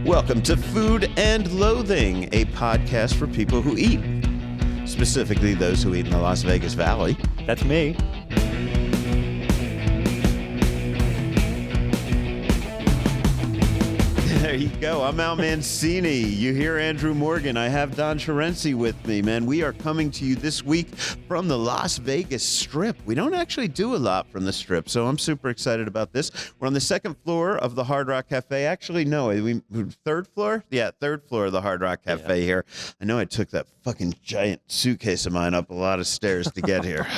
Welcome to Food and Loathing, a podcast for people who eat, specifically those who eat in the Las Vegas Valley. That's me. There you go. I'm Al Mancini. You hear Andrew Morgan. I have Don Chareunsy with me, man. We are coming to you this week from the Las Vegas Strip. We don't actually do a lot from the Strip, so I'm super excited about this. We're on the second floor of the Hard Rock Café. Actually, no, third floor? Yeah, third floor of the Hard Rock Café here. I know I took that fucking giant suitcase of mine up a lot of stairs to get here.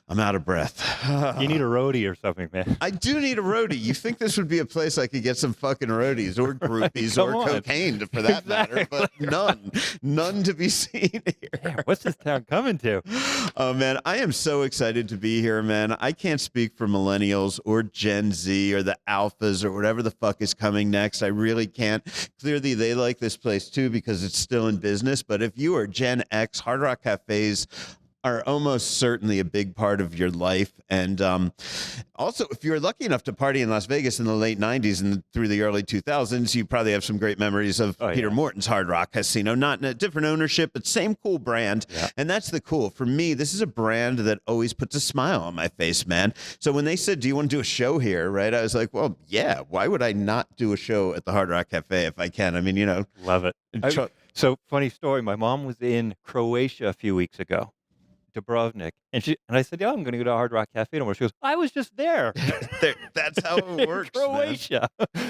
I'm out of breath. You need a roadie or something, man. I do need a roadie. You think this would be a place I could get some fucking roadies or groupies or cocaine for that matter, but none to be seen here. Damn, what's this town coming to? Oh man, I am so excited to be here, man. I can't speak for millennials or Gen Z or the alphas or whatever the fuck is coming next. I really can't. Clearly they like this place too because it's still in business, but if you are Gen X, Hard Rock Cafes are almost certainly a big part of your life. And also, if you're lucky enough to party in Las Vegas in the late 90s and through the early 2000s, you probably have some great memories of Peter Morton's Hard Rock Casino, not in a different ownership, but same cool brand. Yeah. And that's the cool. For me, this is a brand that always puts a smile on my face, man. So when they said, do you want to do a show here, right? I was like, well, yeah, why would I not do a show at the Hard Rock Cafe if I can? I mean, you know. Love it. So funny story. My mom was in Croatia a few weeks ago. Dubrovnik, and I said, "Yeah, I'm going to go to Hard Rock Cafe tomorrow." She goes, "I was just there." That's how it works. Croatia.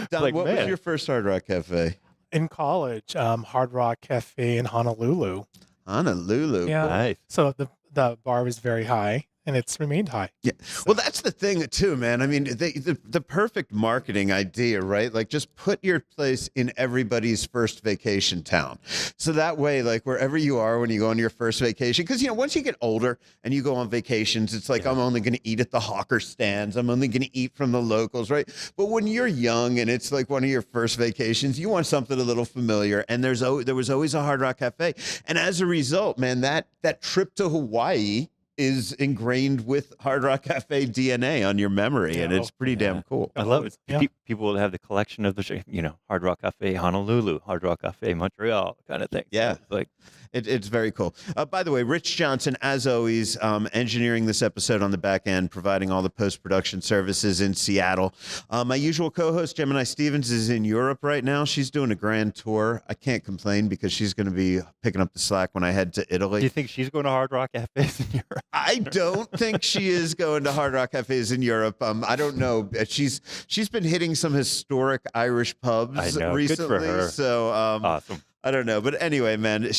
Don, like, what was your first Hard Rock Cafe? In college, Hard Rock Cafe in Honolulu. Honolulu, yeah. Nice. So the bar was very high, and it's remained high. Yeah. So. Well, that's the thing too, man. I mean, the perfect marketing idea, right? Like, just put your place in everybody's first vacation town, so that way, like wherever you are when you go on your first vacation, because you know once you get older and you go on vacations, it's like I'm only going to eat at the hawker stands. I'm only going to eat from the locals, right? But when you're young and it's like one of your first vacations, you want something a little familiar. And there was always a Hard Rock Cafe, and as a result, man, that trip to Hawaii is ingrained with Hard Rock Cafe DNA on your memory, and it's pretty damn cool. I love it. Yeah. People will have the collection of the, Hard Rock Cafe Honolulu, Hard Rock Cafe Montreal kind of thing. Yeah. So it's like, it's very cool. By the way, Rich Johnson, as always, engineering this episode on the back end, providing all the post-production services in Seattle. My usual co-host, Gemini Stevens, is in Europe right now. She's doing a grand tour. I can't complain because she's going to be picking up the slack when I head to Italy. Do you think she's going to Hard Rock Cafes in Europe? I don't think she is going to Hard Rock Cafes in Europe. I don't know. She's been hitting some historic Irish pubs recently. Good for her. So awesome. I don't know. But anyway, man,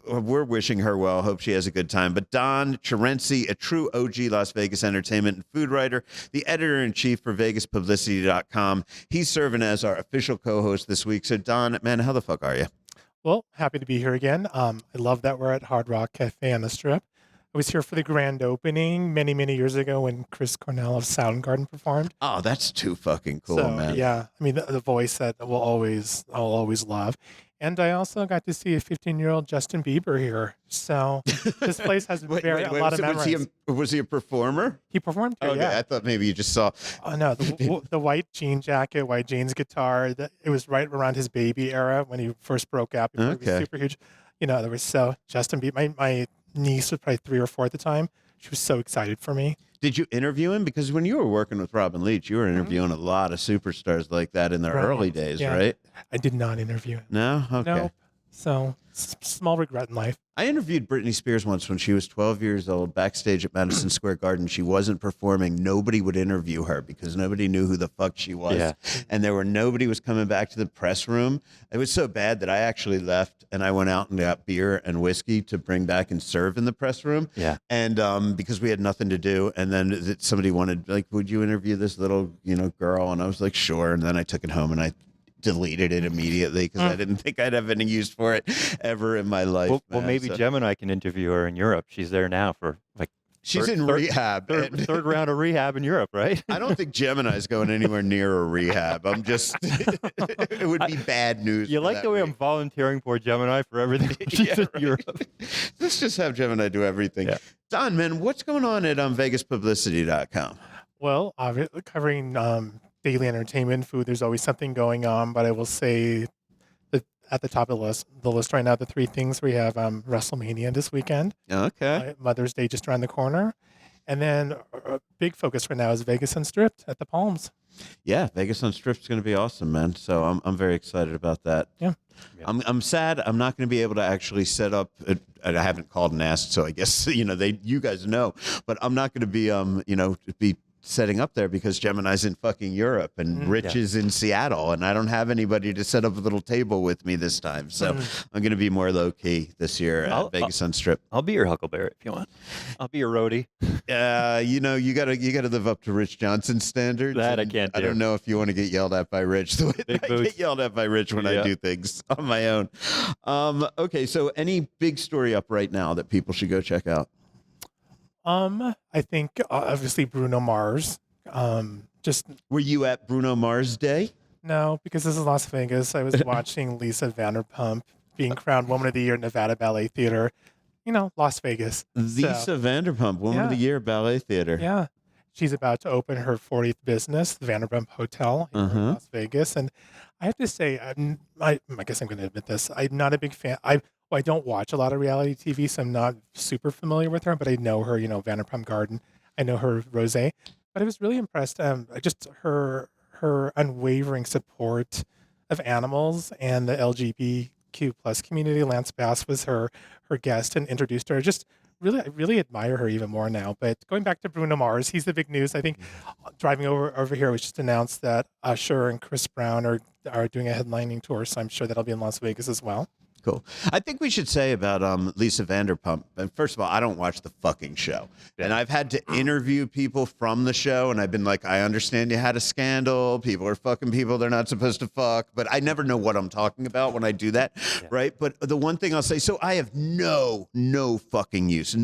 we're wishing her well. Hope she has a good time. But Don Chareunsy, a true OG Las Vegas entertainment and food writer, the editor-in-chief for VegasPublicity.com. He's serving as our official co-host this week. So Don, man, how the fuck are you? Well, happy to be here again. I love that we're at Hard Rock Cafe on the Strip. I was here for the grand opening many, many years ago when Chris Cornell of Soundgarden performed. Oh, that's too fucking cool, man. Yeah, I mean, the voice that I'll always love. And I also got to see a 15-year-old Justin Bieber here. So this place has a lot of memories. Was he a performer? He performed here, yeah. I thought maybe you just saw. Oh, no. The white jean jacket, white jeans guitar, it was right around his baby era when he first broke out. He was super huge. There was Justin Bieber. My niece was probably 3 or 4 at the time. She was so excited for me. Did you interview him? Because when you were working with Robin Leach, you were interviewing a lot of superstars like that in their early days, right? I did not interview him. No? Okay. Nope. So, small regret in life. I interviewed Britney Spears once when she was 12 years old, backstage at Madison Square Garden. She wasn't performing. Nobody would interview her because nobody knew who the fuck she was. Yeah. And nobody was coming back to the press room. It was so bad that I actually left and I went out and got beer and whiskey to bring back and serve in the press room. Yeah. And because we had nothing to do. And then somebody wanted, like, would you interview this little, girl? And I was like, sure. And then I took it home and I deleted it immediately because I didn't think I'd have any use for it ever in my life. Well, maybe Gemini can interview her in Europe. She's there now for she's in rehab. Third round of rehab in Europe, right? I don't think Gemini's going anywhere near a rehab. I'm just, it would be bad news. You like the way I'm volunteering for Gemini for everything she's in Europe. Let's just have Gemini do everything. Yeah. Don, man, what's going on at VegasPublicity.com? Well, covering daily entertainment, food, there's always something going on, but I will say at the top of the list right now, the three things we have WrestleMania this weekend. Okay. Mother's Day just around the corner. And then a big focus right now is Vegas Unstripped at the Palms. Yeah, Vegas on Strip's going to be awesome, man. So I'm very excited about that. Yeah. I'm sad I'm not going to be able to actually set up. I haven't called and asked, so I guess you guys know, but I'm not going to be setting up there because Gemini's in fucking Europe and Rich is in Seattle, and I don't have anybody to set up a little table with me this time. So I'm going to be more low key this year at Vegas on Strip. I'll be your Huckleberry if you want. I'll be your roadie. You gotta live up to Rich Johnson's standards. That I can't do. I don't know if you want to get yelled at by Rich the way that I get yelled at by Rich when I do things on my own. Okay, so any big story up right now that people should go check out? I think obviously Bruno Mars. Were you at Bruno Mars Day? No, because this is Las Vegas. I was watching Lisa Vanderpump being crowned Woman of the Year at Nevada Ballet Theater. Las Vegas. Lisa Vanderpump, Woman of the Year, Ballet Theater. Yeah. She's about to open her 40th business, the Vanderpump Hotel in Las Vegas. And I have to say, I guess I'm going to admit this. I'm not a big fan. I don't watch a lot of reality TV, so I'm not super familiar with her, but I know her, Vanderpump Garden. I know her Rosé. But I was really impressed. Just her unwavering support of animals and the LGBTQ plus community. Lance Bass was her guest and introduced her. I really admire her even more now. But going back to Bruno Mars, he's the big news. I think driving over here, it was just announced that Usher and Chris Brown are doing a headlining tour, so I'm sure that'll be in Las Vegas as well. Cool. I think we should say about Lisa Vanderpump. And first of all, I don't watch the fucking show. Yeah. And I've had to interview people from the show, and I've been like, I understand you had a scandal. People are fucking people they're not supposed to fuck. But I never know what I'm talking about when I do that, right? But the one thing I'll say, so I have no fucking use for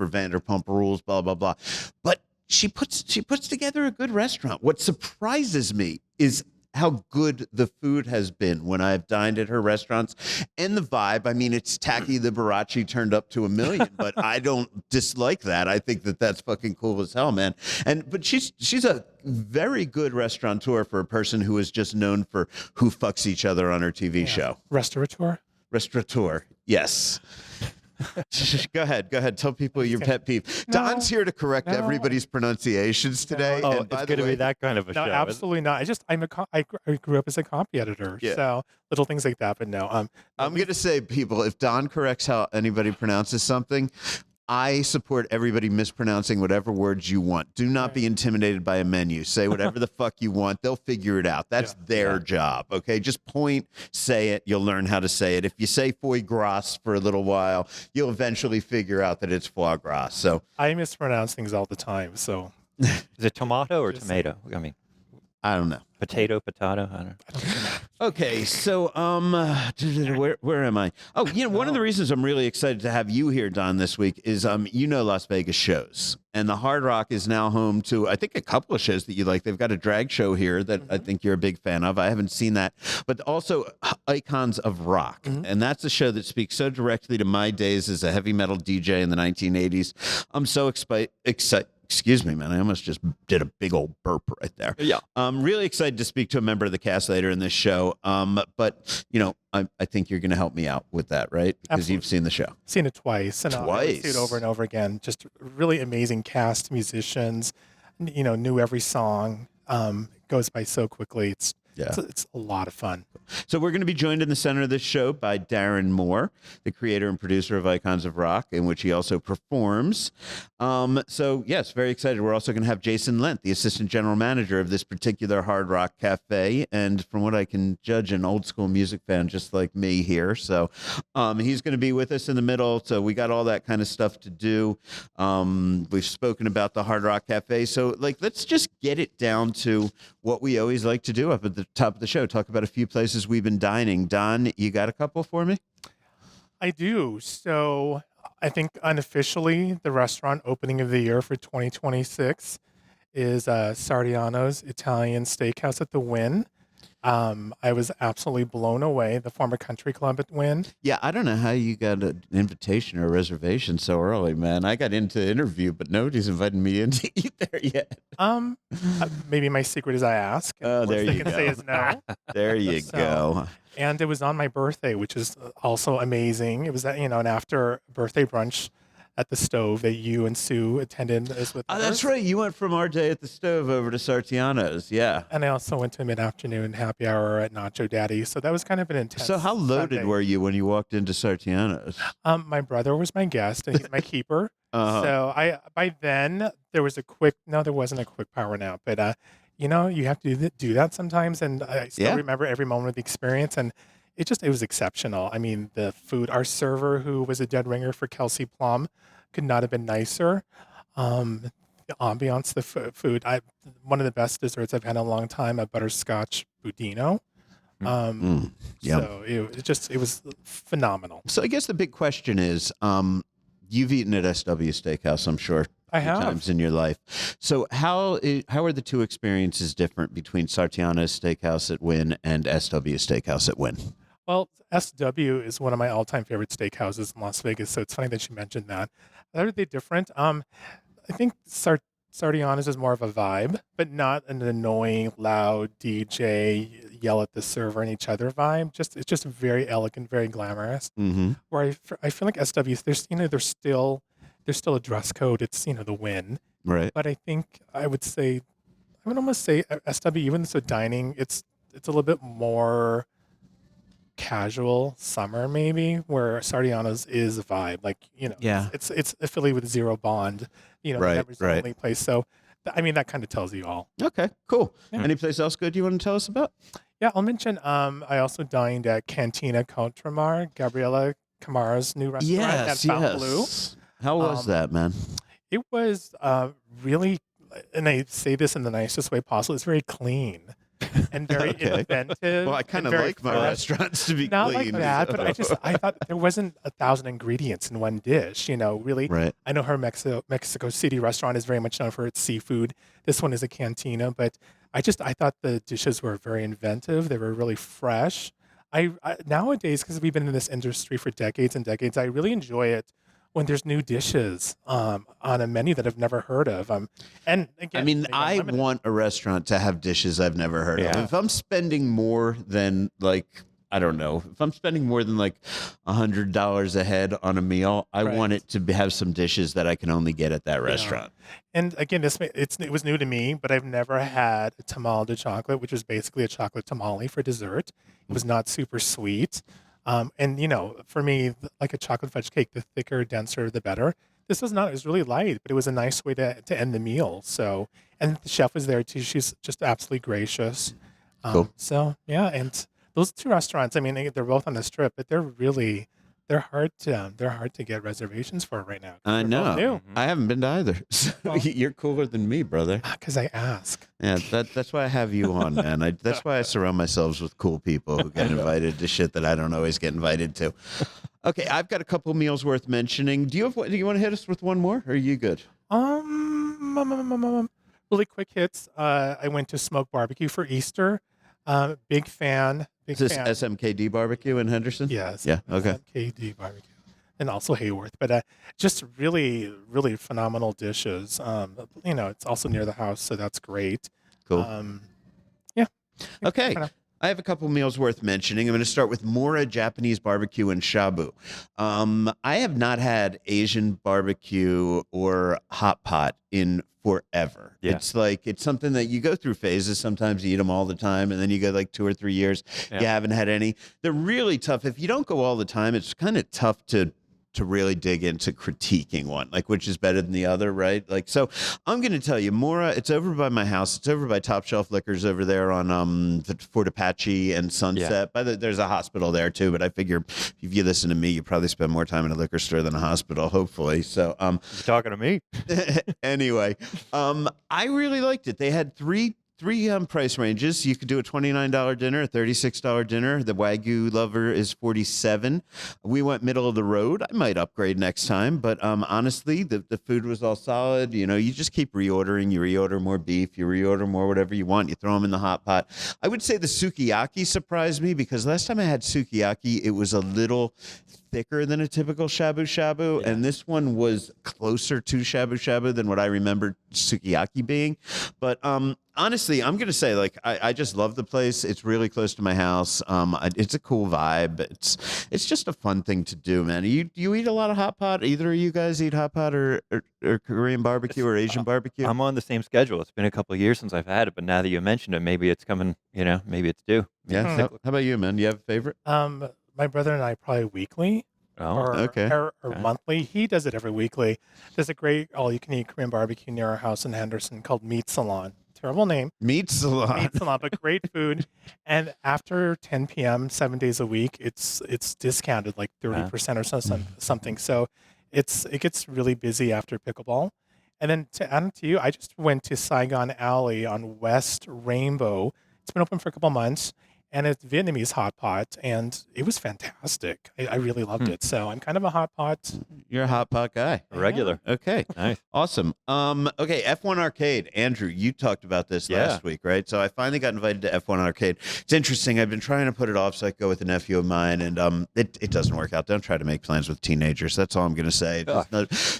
Vanderpump Rules, blah, blah, blah. But she puts together a good restaurant. What surprises me is how good the food has been when I've dined at her restaurants and the vibe. I mean, it's Tacky Liberace turned up to 1,000,000, but I don't dislike that. I think that that's fucking cool as hell, man. But she's a very good restaurateur for a person who is just known for who fucks each other on her TV show. Restaurateur. Yes. Go ahead. Tell people your pet peeve. No, Don's here to correct everybody's pronunciations today. Oh, it's going to be that kind of a show. No, absolutely not. I grew up as a copy editor, so little things like that. But no, I'm going to say, people, if Don corrects how anybody pronounces something, I support everybody mispronouncing whatever words you want. Do not be intimidated by a menu. Say whatever the fuck you want. They'll figure it out. That's their job. Okay, just point, say it. You'll learn how to say it. If you say foie gras for a little while, you'll eventually figure out that it's foie gras. So I mispronounce things all the time. So is it tomato or tomato? I mean, I don't know. Potato. I don't know. Okay, so where am I? Oh, one of the reasons I'm really excited to have you here, Don, this week is Las Vegas shows, and the Hard Rock is now home to I think a couple of shows that you like. They've got a drag show here that I think you're a big fan of. I haven't seen that, but also IKONS of Rock, and that's a show that speaks so directly to my days as a heavy metal DJ in the 1980s. I'm so excited. Excuse me, man. I almost just did a big old burp right there. Yeah. I'm really excited to speak to a member of the cast later in this show. But, I think you're going to help me out with that, right? Because you've seen the show. Seen it twice. And I see it over and over again. Just really amazing cast, musicians, knew every song. Goes by so quickly. It's a lot of fun. So we're going to be joined in the center of this show by Darren Moore, the creator and producer of IKONS of Rock, in which he also performs. So, yes, very excited. We're also going to have Jason Lent, the assistant general manager of this particular Hard Rock Café, and from what I can judge, an old school music fan just like me here. So he's going to be with us in the middle. So we got all that kind of stuff to do. We've spoken about the Hard Rock Café. So, let's just get it down to what we always like to do up at the top of the show, talk about a few places we've been dining. Don, you got a couple for me? I do. So I think unofficially the restaurant opening of the year for 2026 is Sartiano's Italian Steakhouse at the Wynn. I was absolutely blown away. The former country club at Wynn. Yeah, I don't know how you got an invitation or a reservation so early, man. I got into the interview, but nobody's invited me in to eat there yet. Maybe my secret is I ask. Oh, there they you can go. say is no. There you So, go. And it was on my birthday, which is also amazing. It was an after birthday brunch at the Stove that you and Sue attended as with Oh, others. that's right. You went from our day at the Stove over to Sartiano's. Yeah. And I also went to a mid-afternoon happy hour at Nacho Daddy. So that was kind of an intense So how loaded Sunday. were you when you walked into Sartiano's? My brother was my guest, and he's my keeper. Uh-huh. So by then there was there wasn't a quick power nap, but you have to do that sometimes, and I still remember every moment of the experience, and it was exceptional. I mean, the food, our server, who was a dead ringer for Kelsey Plum, could not have been nicer. The ambiance, the food, one of the best desserts I've had in a long time, a butterscotch budino. So it was phenomenal. So I guess the big question is, you've eaten at SW Steakhouse, I'm sure. I have. Times in your life. So how are the two experiences different between Sartiano's Steakhouse at Wynn and SW Steakhouse at Wynn? Well, SW is one of my all-time favorite steakhouses in Las Vegas, so it's funny that you mentioned that. Are they different? I think Sartiano's is more of a vibe, but not an annoying, loud DJ yell at the server and each other vibe. It's just very elegant, very glamorous. Mm-hmm. Where I feel like SW, there's still a dress code. It's the Wynn, Right. but I would almost say SW, even so dining, it's a little bit more casual summer maybe, where Sartiano's is a vibe, it's affiliated with Zero Bond, Right, members only place. So that kind of tells you all. Okay, cool. Yeah. Any place else good you want to tell us about? Yeah, I'll mention I also dined at Cantina Contramar, Gabriella Camar's new restaurant at Fountain Blue. How was that, man? It was really, and I say this in the nicest way possible, it's very clean and very inventive. Well, I kind of like my restaurants to be not clean. like that, but I thought there wasn't 1,000 ingredients in one dish. Really. Right. I know her Mexico City restaurant is very much known for its seafood. This one is a cantina, but I thought the dishes were very inventive. They were really fresh. I nowadays, because we've been in this industry for decades and decades, I really enjoy it when there's new dishes on a menu that I've never heard of. And again, I want a restaurant to have dishes I've never heard of. If I'm spending more than $100 a head on a meal, I want it to have some dishes that I can only get at that restaurant. And again, it was new to me, but I've never had a tamal de chocolate, which is basically a chocolate tamale for dessert. It was not super sweet. For me, like a chocolate fudge cake, the thicker, denser, the better. This was not. It was really light, but it was a nice way to end the meal. So, and the chef was there too. She's just absolutely gracious. Cool. So yeah, and those two restaurants, they're both on the Strip, but they're hard to get reservations for right now. I know. New. I haven't been to either. So you're cooler than me, brother. Because I ask. Yeah, that's why I have you on, man. That's why I surround myself with cool people who get invited to shit that I don't always get invited to. Okay, I've got a couple meals worth mentioning. Do you want to hit us with one more, or are you good? Really quick hits. I went to Smoke Barbecue for Easter. Big fan. Is this SMKD barbecue in Henderson? Yes. Yeah. Okay. SMKD barbecue, and also Hayworth. But just really, really phenomenal dishes. It's also near the house, so that's great. Cool. Yeah. Okay. I have a couple meals worth mentioning. I'm going to start with Mura Japanese BBQ and Shabu. I have not had Asian barbecue or hot pot in forever. Yeah. It's something that you go through phases. Sometimes you eat them all the time, and then you go like 2 or 3 years. You haven't had any. They're really tough. If you don't go all the time, it's kind of tough to really dig into critiquing one, like which is better than the other, right? So I'm going to tell you, Mura, it's over by my house. It's over by Top Shelf Liquors over there on Fort Apache and Sunset. There's a hospital there too, but I figure if you listen to me, you probably spend more time in a liquor store than a hospital, hopefully. So you're talking to me. Anyway, I really liked it. They had three three price ranges. You could do a $29 dinner, a $36 dinner. The Wagyu lover is $47. We went middle of the road. I might upgrade next time, but honestly, the food was all solid. You know, you just keep reordering. You reorder more beef. You reorder more whatever you want. You throw them in the hot pot. I would say the sukiyaki surprised me because last time I had sukiyaki, it was a little thicker than a typical shabu shabu, and this one was closer to shabu shabu than what I remember sukiyaki being. But honestly, I'm gonna say, like, I just love the place. It's really close to my house. It's a cool vibe. It's just a fun thing to do, man. You eat a lot of hot pot? Either of you guys eat hot pot or Korean barbecue or Asian barbecue? I'm on the same schedule. It's been a couple of years since I've had it, but now that you mentioned it, maybe it's coming. You know, maybe it's due. Yeah. How about you, man? Do you have a favorite? My brother and I probably weekly. Or monthly. He does it every weekly. There's a great all-you-can-eat Korean barbecue near our house in Henderson called Meat Salon. Terrible name. Meat Salon. Meat Salon, but great food. And after 10 p.m., 7 days a week, it's discounted like 30% or something. So it gets really busy after pickleball. And then to add to you, I just went to Saigon Alley on West Rainbow. It's been open for a couple months. And it's Vietnamese hot pot, and it was fantastic. I really loved it. So I'm kind of a hot pot. You're a hot pot guy. A regular. Okay. Nice. Awesome. Okay, F1 Arcade. Andrew, you talked about this last week, right? So I finally got invited to F1 Arcade. It's interesting. I've been trying to put it off so I could go with a nephew of mine, and it doesn't work out. Don't try to make plans with teenagers. That's all I'm going to say.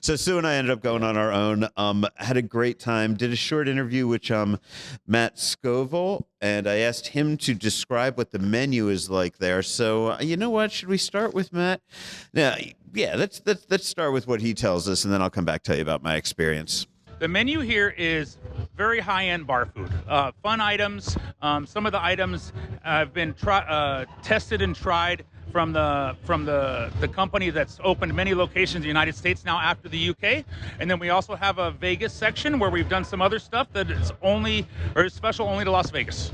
So Sue and I ended up going on our own. Had a great time. Did a short interview with Matt Scovill, and I asked him to describe what the menu is like there. So you know what? Should we start with Matt? Now, yeah, let's start with what he tells us, and then I'll come back tell you about my experience. The menu here is very high-end bar food. Fun items. Some of the items have been tested and tried from the company that's opened many locations in the United States now after the UK. And then we also have a Vegas section where we've done some other stuff that is special only to Las Vegas.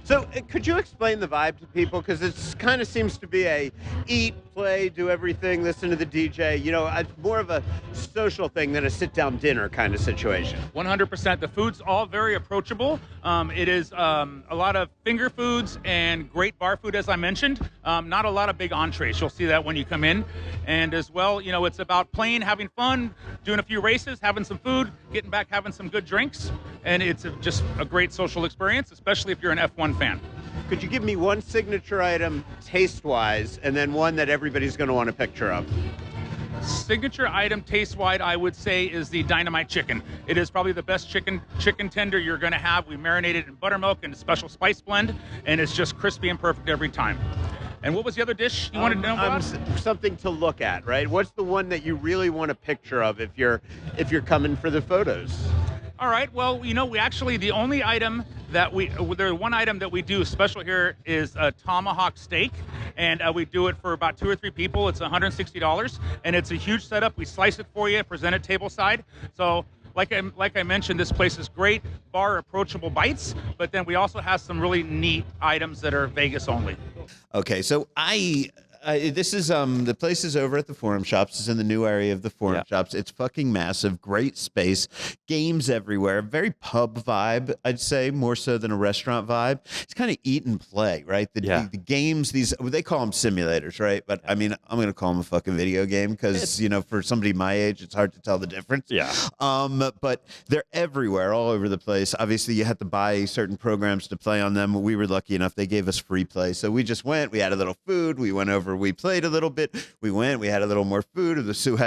So could you explain the vibe to people? Because it kind of seems to be a eat, play, do everything, listen to the DJ. You know, it's more of a social thing than a sit-down dinner kind of situation. 100%. The food's all very approachable. It is a lot of finger foods and great bar food, as I mentioned. Not a lot of big entrees. You'll see that when you come in. And as well, you know, it's about playing, having fun, doing a few races, having some food, getting back, having some good drinks. And it's just a great social experience, especially if you're an F1 fan. Could you give me one signature item taste-wise and then one that everybody's going to want a picture of? Signature item taste-wise, I would say, is the Dynamite Chicken. It is probably the best chicken tender you're going to have. We marinate it in buttermilk and a special spice blend, and it's just crispy and perfect every time. And what was the other dish you wanted to know about? Something to look at, right? What's the one that you really want a picture of if you're coming for the photos? All right. Well, you know, the only item that one item that we do special here is a tomahawk steak, and we do it for about 2 or 3 people. It's $160, and it's a huge setup. We slice it for you, present it tableside. So, like I mentioned, this place is great bar approachable bites, but then we also have some really neat items that are Vegas only. Okay, so this is the place is over at the Forum Shops. It's in the new area of the Forum Shops. It's fucking massive, great space, games everywhere, very pub vibe, I'd say, more so than a restaurant vibe. It's kind of eat and play, right? The games, they call them simulators, right? But I mean, I'm gonna call them a fucking video game because you know, for somebody my age, it's hard to tell the difference. Yeah. But they're everywhere, all over the place. Obviously, you had to buy certain programs to play on them. We were lucky enough; they gave us free play, so we just went. We had a little food. We went over. We played a little bit. We went. We had a little more food. Sue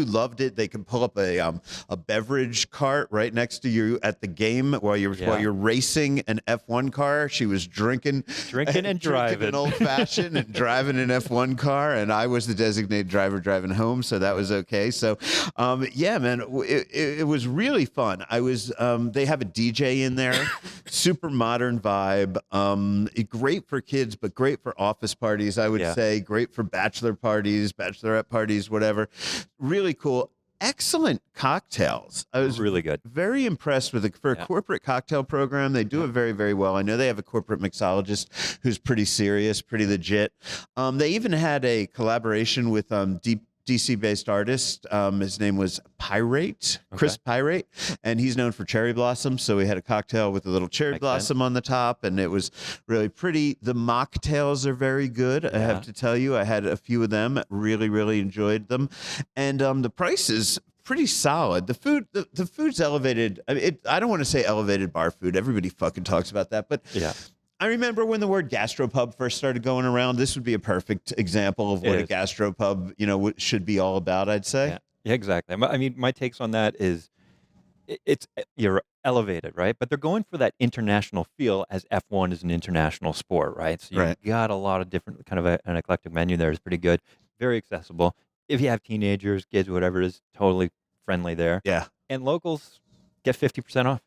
loved it. They can pull up a beverage cart right next to you at the game while you're racing an F1 car. She was drinking and driving an old fashioned and driving an F1 car, and I was the designated driver driving home, so that was okay. So, yeah, man, it was really fun. They have a DJ in there, super modern vibe. Great for kids, but great for office parties. I would say great for bachelor parties, bachelorette parties, whatever. Really cool. Excellent cocktails. I was really good. Very impressed with it. For a corporate cocktail program, they do it very, very well. I know they have a corporate mixologist who's pretty serious, pretty legit. They even had a collaboration with DC-based artist. His name was Pyrate, Chris Pyrate, and he's known for cherry blossom. So we had a cocktail with a little cherry blossom on the top, and it was really pretty. The mocktails are very good, I have to tell you. I had a few of them, really, really enjoyed them. And the price is pretty solid. The food's elevated. I don't want to say elevated bar food. Everybody fucking talks about that, but I remember when the word gastropub first started going around. This would be a perfect example of what a gastropub, should be all about, I'd say. Yeah, exactly. I mean, my takes on that is you're elevated, right? But they're going for that international feel, as F1 is an international sport, right? So you've got a lot of different kind of an eclectic menu there. It's pretty good, very accessible. If you have teenagers, kids, whatever it is, totally friendly there. Yeah. And locals get 50% off.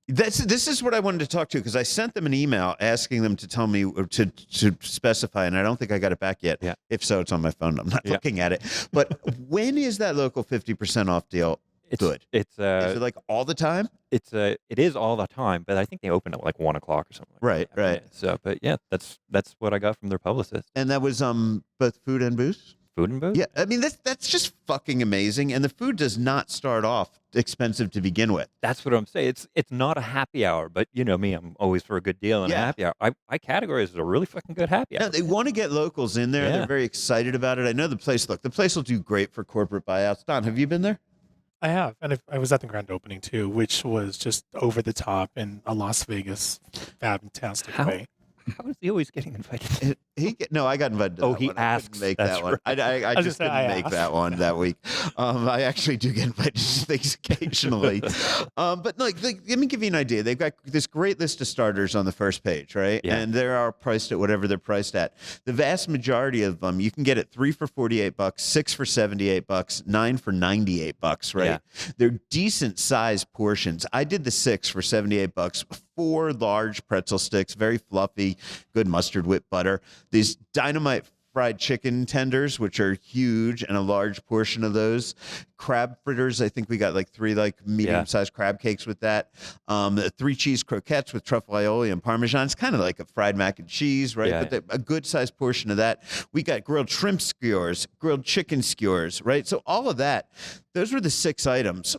This is what I wanted to talk to, because I sent them an email asking them to tell me to specify, and I don't think I got it back yet. Yeah. If so, it's on my phone. I'm not looking at it. But when is that local 50% off deal good? Is it like all the time? It is all the time, but I think they open at like 1 o'clock or something. Like that. Right. So, but yeah, that's what I got from their publicist. And that was both food and booze? Food and booze? Yeah, I mean that's just fucking amazing, and the food does not start off expensive to begin with. That's what I'm saying. It's not a happy hour, but you know me, I'm always for a good deal and a happy hour. I categorize it as a really fucking good happy hour. Yeah, they want to get locals in there. Yeah. They're very excited about it. I know the place. Look, the place will do great for corporate buyouts. Don, have you been there? I have, and I was at the grand opening too, which was just over the top in a Las Vegas fantastic way. How is he always getting invited? I got invited to that he one. asks. I couldn't make that one. I just couldn't make that one that week. I actually do get invited to things occasionally. But like, let me give you an idea. They've got this great list of starters on the first page, right? Yeah. And they are priced at whatever they're priced at. The vast majority of them, you can get at 3 for $48, 6 for $78, 9 for $98, right? Yeah. They're decent sized portions. I did the 6 for $78. 4 large pretzel sticks, very fluffy, good mustard whip butter. These dynamite fried chicken tenders, which are huge, and a large portion of those. Crab fritters, I think we got like 3 medium-sized crab cakes with that. 3 cheese croquettes with truffle aioli and Parmesan. It's kind of like a fried mac and cheese, right? Yeah. But a good-sized portion of that. We got grilled shrimp skewers, grilled chicken skewers, right? So all of that, those were the 6 items.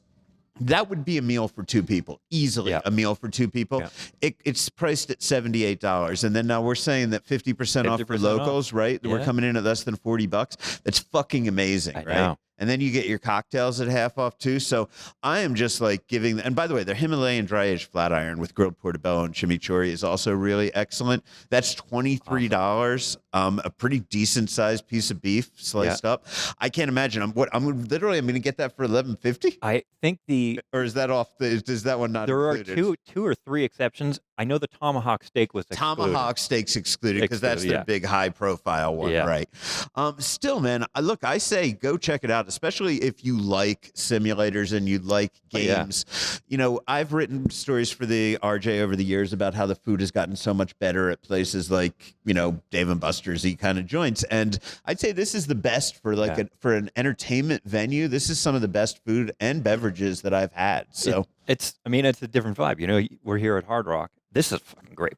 That would be a meal for 2 people, easily a meal for 2 people. Yeah. It's priced at $78. And then now we're saying that 50% off for locals, right? Yeah. We're coming in at less than $40. That's fucking amazing, right? Know. And then you get your cocktails at half off too. So I am just like giving, and by the way, their Himalayan dry aged flat iron with grilled portobello and chimichurri is also really excellent. That's $23. A pretty decent sized piece of beef sliced up. I can't imagine. I'm going to get that for $11.50. I think or is that off? Is that one not there included? Are two or three exceptions. I know the tomahawk steak was excluded. Tomahawk steak's excluded because that's their big high profile one, right? Still, man, look, I say go check it out, especially if you like simulators and you like games. I've written stories for the RJ over the years about how the food has gotten so much better at places like, Dave and Buster's kind of joints. And I'd say this is the best for for an entertainment venue. This is some of the best food and beverages that I've had. So it's a different vibe. We're here at Hard Rock. This is fucking great.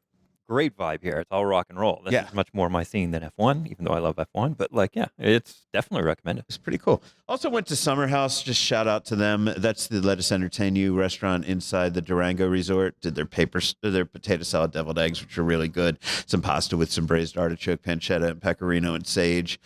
Great vibe here. It's all rock and roll. This is much more my scene than F1, even though I love F1. But it's definitely recommended. It's pretty cool. Also went to Summer House. Just shout out to them. That's the Let Us Entertain You restaurant inside the Durango Resort. Did their potato salad deviled eggs, which are really good. Some pasta with some braised artichoke, pancetta, and pecorino and sage.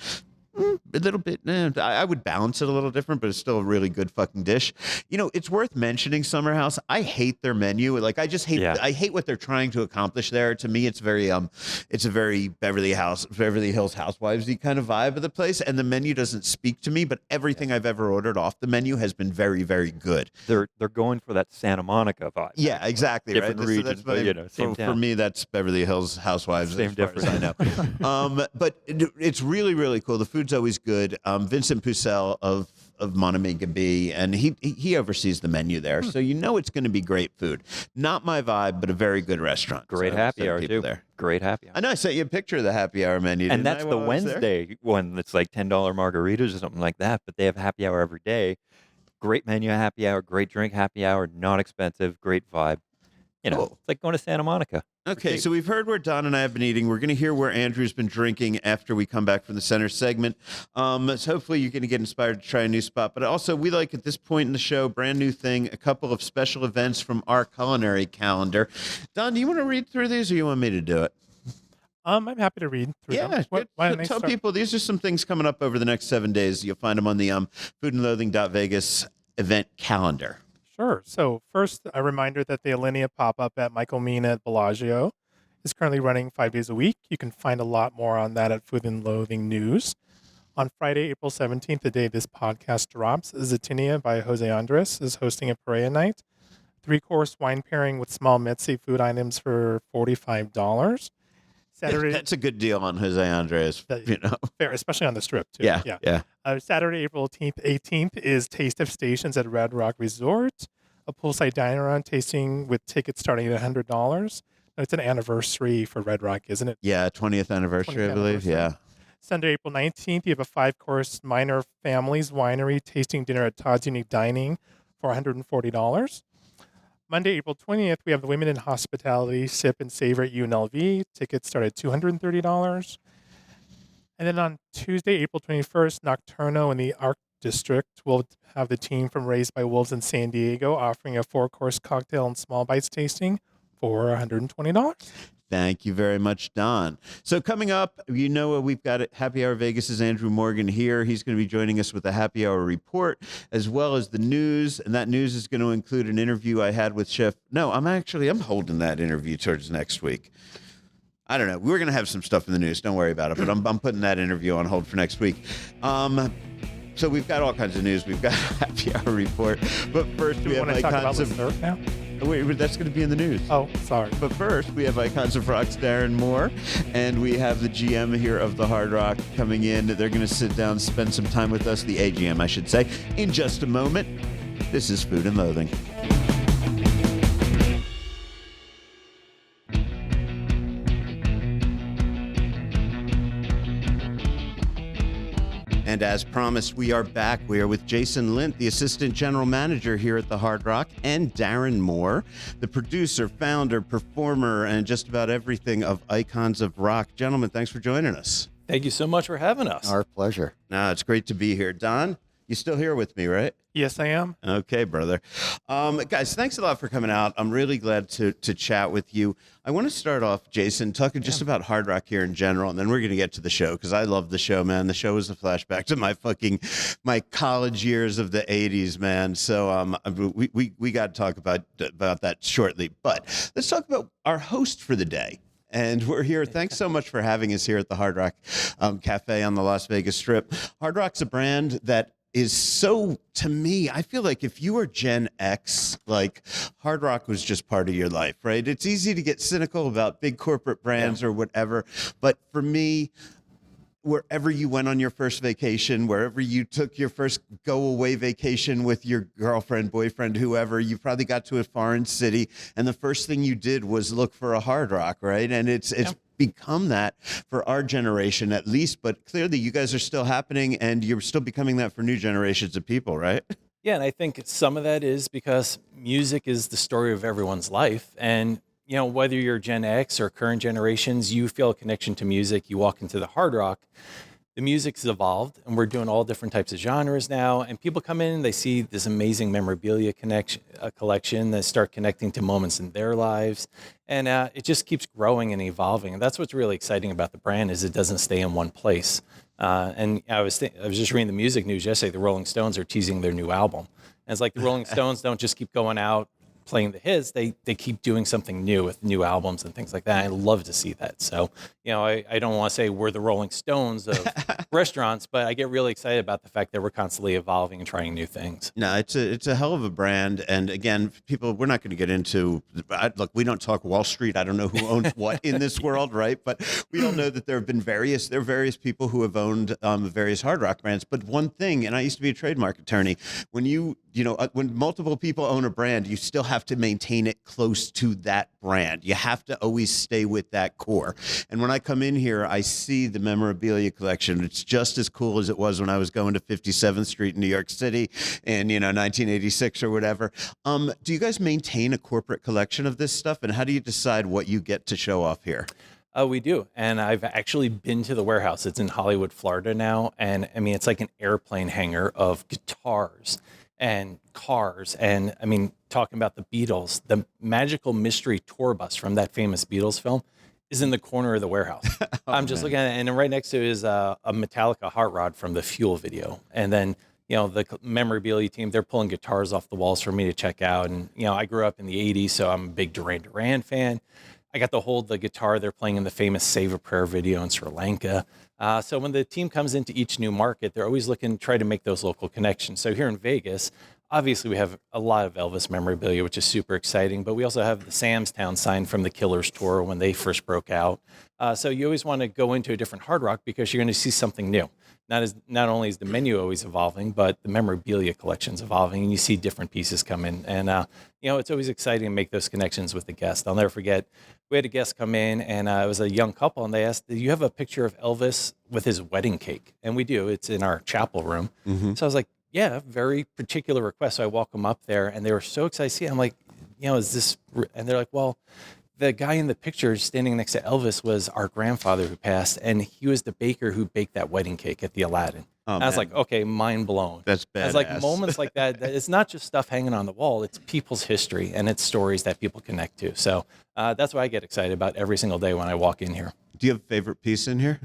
A little bit. I would balance it a little different, but it's still a really good fucking dish. It's worth mentioning Summer House. I hate their menu. I just hate. I hate what they're trying to accomplish there. To me, it's a very Beverly Hills Housewives-y kind of vibe of the place, and the menu doesn't speak to me. But everything I've ever ordered off the menu has been very, very good. They're going for that Santa Monica vibe. Yeah, exactly. Different right. regions, But for me, that's Beverly Hills Housewives. Same difference. I know. But it's really, really cool. The food's always good. Vincent Pucelle of Montemagne B, and he oversees the menu there, so it's going to be great food. Not my vibe, but a very good restaurant. Great happy hour too. There. Great happy hour. I know. I sent you a picture of the happy hour menu, and that's the Wednesday one. That's like $10 margaritas or something like that. But they have happy hour every day. Great menu happy hour. Great drink happy hour. Not expensive. Great vibe. It's like going to Santa Monica. Okay, so we've heard where Don and I have been eating. We're going to hear where Andrew's been drinking after we come back from the center segment. So hopefully you're going to get inspired to try a new spot. But also, we like at this point in the show, brand new thing, a couple of special events from our culinary calendar. Don, do you want to read through these, or you want me to do it? I'm happy to read through them. Tell people these are some things coming up over the next 7 days. You'll find them on the foodandloathing.vegas event calendar. Sure. So first, a reminder that the Alinea pop-up at Michael Mina at Bellagio is currently running 5 days a week. You can find a lot more on that at Food and Loathing News. On Friday, April 17th, the day this podcast drops, Zetinia by Jose Andres is hosting a paella night. 3-course wine pairing with small Metsi food items for $45. Saturday. That's a good deal on Jose Andres, fair, especially on the Strip, too. Yeah. Saturday, April 18th is Taste of Stations at Red Rock Resort, a poolside dine-around tasting with tickets starting at $100. It's an anniversary for Red Rock, isn't it? Yeah, 20th anniversary, I believe. Yeah. Sunday, April 19th, you have a 5-course Minor Families Winery tasting dinner at Todd's Unique Dining for $140. Monday, April 20th, we have the Women in Hospitality Sip and Savor at UNLV. Tickets start at $230. And then on Tuesday, April 21st, Nocturno in the Arc District will have the team from Raised by Wolves in San Diego offering a 4-course cocktail and small bites tasting for $120. Thank you very much, Don. So coming up, we've got it. Happy Hour Vegas' Andrew Morgan here. He's going to be joining us with the Happy Hour report as well as the news. And that news is going to include an interview I had with Chef. No, I'm holding that interview towards next week. I don't know. We're going to have some stuff in the news. Don't worry about it. But I'm putting that interview on hold for next week. So we've got all kinds of news. We've got a Happy Hour report. But first, we have Icons of surf now. Wait, that's going to be in the news. Oh, sorry. But first, we have Icons of Rock's Darren Moore, and we have the GM here of the Hard Rock coming in. They're going to sit down, spend some time with us, the A.G.M, I should say, in just a moment. This is Food and Loathing. And as promised, we are back. We are with Jason Lent, the Assistant General Manager here at the Hard Rock, and Darren Moore, the producer, founder, performer, and just about everything of Icons of Rock. Gentlemen, thanks for joining us. Thank you so much for having us. Our pleasure. It's great to be here. Don, you still here with me, right? Yes, I am. Okay, brother. Guys, thanks a lot for coming out. I'm really glad to chat with you. I want to start off, Jason, talking just about Hard Rock here in general, and then we're going to get to the show because I love the show, man. The show is a flashback to my college years of the 80s, man. So we got to talk about that shortly. But let's talk about our host for the day. And we're here. Thanks so much for having us here at the Hard Rock Café on the Las Vegas Strip. Hard Rock's a brand that is so, to me, I feel like if you were Gen X, like Hard Rock was just part of your life, right? It's easy to get cynical about big corporate brands or whatever. But for me, wherever you went on your first vacation, wherever you took your first go-away vacation with your girlfriend, boyfriend, whoever, you probably got to a foreign city, and the first thing you did was look for a Hard Rock, right? And it's become that for our generation at least, but clearly you guys are still happening and you're still becoming that for new generations of people, right? Yeah, and I think some of that is because music is the story of everyone's life. And, whether you're Gen X or current generations, you feel a connection to music. You walk into the Hard Rock, the music's evolved, and we're doing all different types of genres now. And people come in, they see this amazing memorabilia collection, they start connecting to moments in their lives, and it just keeps growing and evolving. And that's what's really exciting about the brand is it doesn't stay in one place. And I was just reading the music news yesterday. The Rolling Stones are teasing their new album, and it's like the Rolling Stones don't just keep going out playing the hits, they keep doing something new with new albums and things like that. I love to see that. So, I don't want to say we're the Rolling Stones of restaurants, but I get really excited about the fact that we're constantly evolving and trying new things. No, it's a hell of a brand. And again, people, we're not going to get into, look, we don't talk Wall Street. I don't know who owns what in this world, right? But we all know that there are various people who have owned various Hard Rock brands. But one thing, and I used to be a trademark attorney, when when multiple people own a brand, you still have have to maintain it close to that brand. You have to always stay with that core. And when I come in here, I see the memorabilia collection. It's just as cool as it was when I was going to 57th Street in New York City in, 1986 or whatever. Do you guys maintain a corporate collection of this stuff? And how do you decide what you get to show off here? We do. And I've actually been to the warehouse. It's in Hollywood, Florida now. And I mean, it's like an airplane hangar of guitars and cars. And I mean, talking about the Beatles, the Magical Mystery Tour bus from that famous Beatles film is in the corner of the warehouse. I'm just looking at it. And then right next to it is a Metallica heart rod from the Fuel video. And then, the memorabilia team, they're pulling guitars off the walls for me to check out. And, I grew up in the 80s, so I'm a big Duran fan. I got to hold the guitar they're playing in the famous Save a Prayer video in Sri Lanka. So when the team comes into each new market, they're always looking to try to make those local connections. So here in Vegas, obviously we have a lot of Elvis memorabilia, which is super exciting, but we also have the Sam's Town sign from the Killers tour when they first broke out. So you always want to go into a different Hard Rock because you're going to see something new. Not only is the menu always evolving, but the memorabilia collection's evolving, and you see different pieces come in. And it's always exciting to make those connections with the guest. I'll never forget, we had a guest come in, and it was a young couple, and they asked, "Do you have a picture of Elvis with his wedding cake?" And we do. It's in our chapel room. Mm-hmm. So I was like, "Yeah, very particular request." So I walk them up there, and they were so excited to see it. I'm like, "Is this?" And they're like, "Well, the guy in the picture standing next to Elvis was our grandfather who passed, and he was the baker who baked that wedding cake at the Aladdin." I was like, okay, mind blown. That's badass. I was like, moments like that, it's not just stuff hanging on the wall, it's people's history and it's stories that people connect to. So that's what I get excited about every single day when I walk in here. Do you have a favorite piece in here?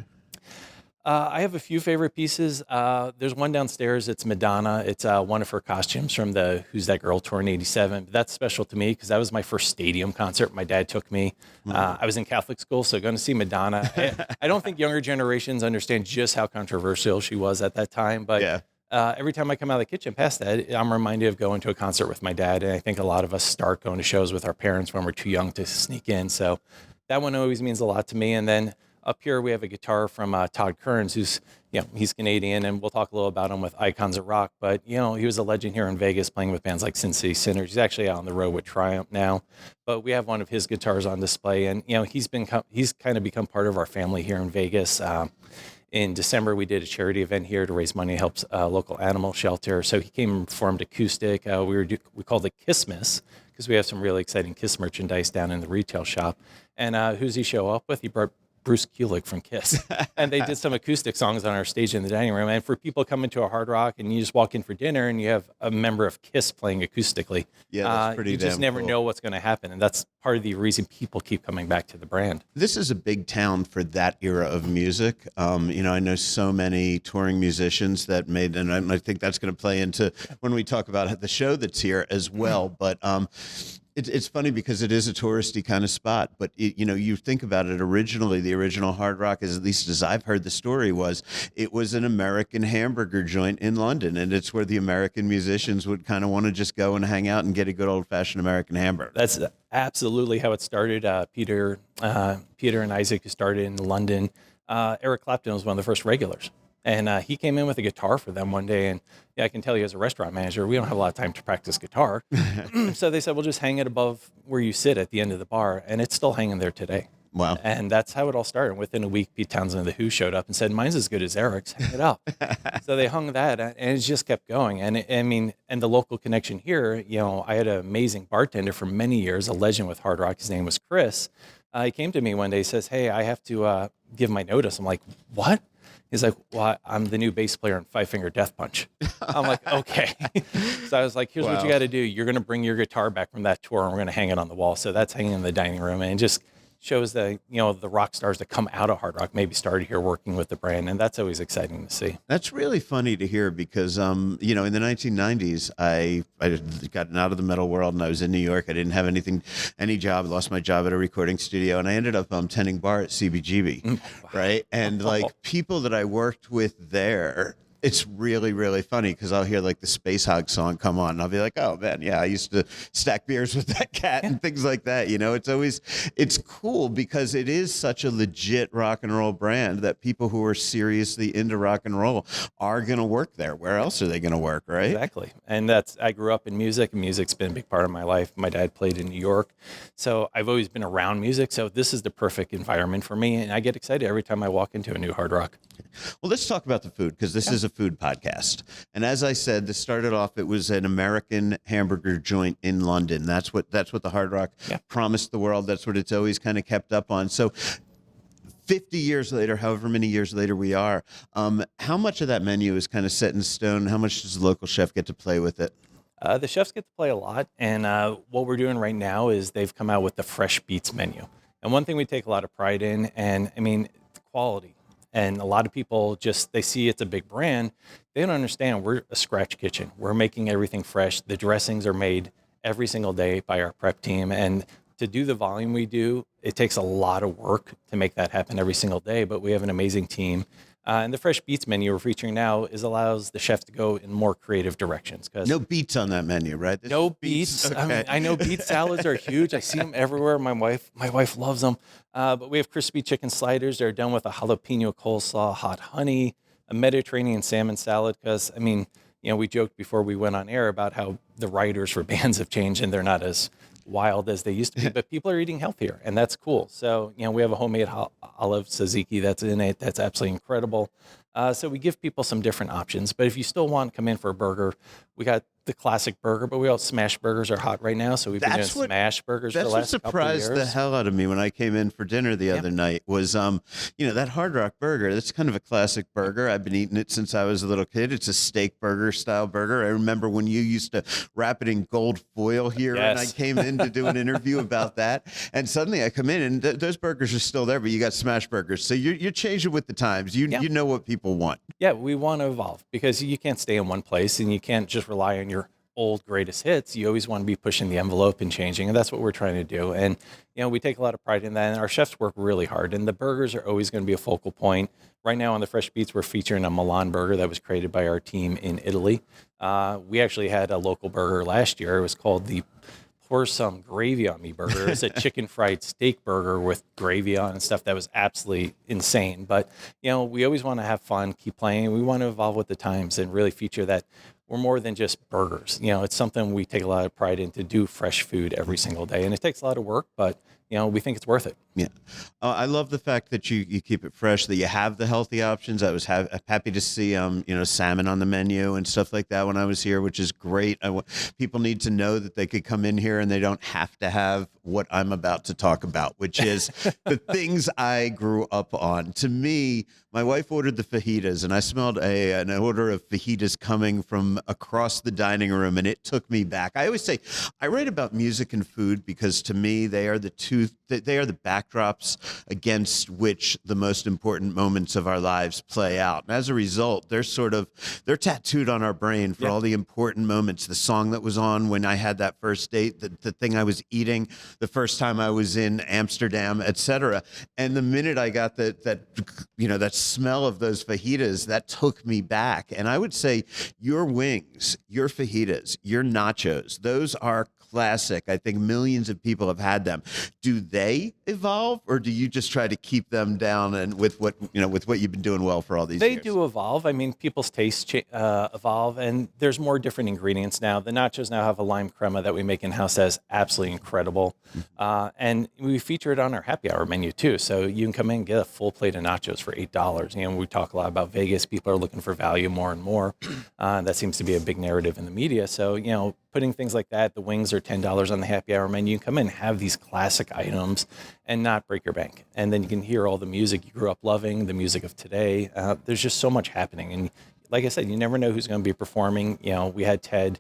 I have a few favorite pieces. There's one downstairs. It's Madonna. It's one of her costumes from the Who's That Girl tour in '87. That's special to me because that was my first stadium concert. My dad took me. I was in Catholic school, so going to see Madonna. I don't think younger generations understand just how controversial she was at that time. But every time I come out of the kitchen past that, I'm reminded of going to a concert with my dad. And I think a lot of us start going to shows with our parents when we're too young to sneak in. So that one always means a lot to me. And then up here, we have a guitar from Todd Kearns, who's, he's Canadian, and we'll talk a little about him with IKONS of Rock. But, he was a legend here in Vegas playing with bands like Sin City Sinners. He's actually out on the road with Triumph now. But we have one of his guitars on display, and, he's kind of become part of our family here in Vegas. In December, we did a charity event here to raise money to help local animal shelter. So he came and performed acoustic. We called it Kissmas because we have some really exciting Kiss merchandise down in the retail shop. And who's he show up with? He brought Bruce Kulick from Kiss. And they did some acoustic songs on our stage in the dining room. And for people coming to a Hard Rock and you just walk in for dinner and you have a member of Kiss playing acoustically, that's pretty you just never know what's going to happen. And that's part of the reason people keep coming back to the brand. This is a big town for that era of music. I know so many touring musicians that made, and I think that's going to play into when we talk about the show that's here as well. But it's funny because it is a touristy kind of spot, but you think about it. Originally, the original Hard Rock, at least as I've heard the story, it was an American hamburger joint in London, and it's where the American musicians would kind of want to just go and hang out and get a good old fashioned American hamburger. That's absolutely how it started. Peter and Isaac, who started in London. Eric Clapton was one of the first regulars. And he came in with a guitar for them one day. And I can tell you as a restaurant manager, we don't have a lot of time to practice guitar. So they said, we'll just hang it above where you sit at the end of the bar. And it's still hanging there today. Wow. And that's how it all started. Within a week, Pete Townsend of The Who showed up and said, mine's as good as Eric's. Hang it up. So they hung that and it just kept going. And and the local connection here, I had an amazing bartender for many years, a legend with Hard Rock. His name was Chris. He came to me one day, he says, hey, I have to give my notice. I'm like, what? He's like, well, I'm the new bass player in Five Finger Death Punch. I'm like, okay. So I was like, here's what you got to do. You're going to bring your guitar back from that tour and we're going to hang it on the wall. So that's hanging in the dining room. And it just shows the rock stars that come out of Hard Rock maybe started here working with the brand. And that's always exciting to see. That's really funny to hear because, in the 1990s, I gotten out of the metal world and I was in New York. I didn't have any job, lost my job at a recording studio. And I ended up tending bar at CBGB, right? And people that I worked with there, it's really, really funny because I'll hear like the Space Hog song come on and I'll be like, oh man, yeah, I used to stack beers with that cat and things like that. You know, it's cool because it is such a legit rock and roll brand that people who are seriously into rock and roll are going to work there. Where else are they going to work, right? Exactly. And I grew up in music, and music's been a big part of my life. My dad played in New York, so I've always been around music. So this is the perfect environment for me, and I get excited every time I walk into a new Hard Rock. Well, let's talk about the food because this is a food podcast. And as I said, this started off, it was an American hamburger joint in London. That's what the Hard Rock promised the world. That's what it's always kind of kept up on. So 50 years later, however many years later we are, how much of that menu is kind of set in stone? How much does the local chef get to play with it? The chefs get to play a lot. And what we're doing right now is they've come out with the Fresh Beats menu. And one thing we take a lot of pride in, and I mean, quality. And a lot of people they see it's a big brand. They don't understand we're a scratch kitchen. We're making everything fresh. The dressings are made every single day by our prep team. And to do the volume we do, it takes a lot of work to make that happen every single day. But we have an amazing team. And the Fresh Beats menu we're featuring now allows the chef to go in more creative directions. No beets on that menu, right? No beets. Okay. I mean, I know beet salads are huge. I see them everywhere. My wife loves them. But we have crispy chicken sliders. They're done with a jalapeno coleslaw, hot honey, a Mediterranean salmon salad. Because, I mean, we joked before we went on air about how the writers for bands have changed and they're not as wild as they used to be, but people are eating healthier, and that's cool. So, we have a homemade olive tzatziki that's in it. That's absolutely incredible. So we give people some different options, but if you still want to come in for a burger, we got the classic burger, but we also smash burgers are hot right now. So we've been doing smash burgers for the last couple of years. That's what surprised the hell out of me when I came in for dinner the other night was, that Hard Rock burger. That's kind of a classic burger. I've been eating it since I was a little kid. It's a steak burger style burger. I remember when you used to wrap it in gold foil here, and I came in to do an interview about that. And suddenly I come in and those burgers are still there, but you got smash burgers. So you're changing with the times. You know what people want. Yeah, we want to evolve because you can't stay in one place and you can't just rely on your old greatest hits. You always want to be pushing the envelope and changing, and that's what we're trying to do. And we take a lot of pride in that, and our chefs work really hard, and the burgers are always going to be a focal point. Right now on the Fresh Beats, we're featuring a Milan burger that was created by our team in Italy. We actually had a local burger last year. It was called the Pour Some Gravy on Me burger. It's a chicken fried steak burger with gravy on and stuff that was absolutely insane. But, we always want to have fun, keep playing. We want to evolve with the times and really feature that we're more than just burgers. It's something we take a lot of pride in, to do fresh food every single day. And it takes a lot of work, but, we think it's worth it. Yeah. I love the fact that you keep it fresh, that you have the healthy options. I was happy to see, salmon on the menu and stuff like that when I was here, which is great. People need to know that they could come in here and they don't have to have what I'm about to talk about, which is the things I grew up on. To me, my wife ordered the fajitas, and I smelled an order of fajitas coming from across the dining room, and it took me back. I always say I write about music and food because to me they are the backdrops against which the most important moments of our lives play out. And as a result, they're tattooed on our brain for all the important moments. The song that was on when I had that first date, the thing I was eating the first time I was in Amsterdam, etc. And the minute I got that smell of those fajitas, that took me back. And I would say your wings, your fajitas, your nachos, those are classic. I think millions of people have had them. Do they evolve, or do you just try to keep them down and with what you've been doing well for all these years? They do evolve. I mean, people's tastes evolve, and there's more different ingredients now. The nachos now have a lime crema that we make in-house that is absolutely incredible. And we feature it on our happy hour menu too. So you can come in and get a full plate of nachos for $8. We talk a lot about Vegas. People are looking for value more and more. That seems to be a big narrative in the media. So, putting things like that, the wings are $10 on the happy hour menu. You can come in and have these classic items and not break your bank. And then you can hear all the music you grew up loving, the music of today. There's just so much happening. And like I said, you never know who's going to be performing. We had Ted.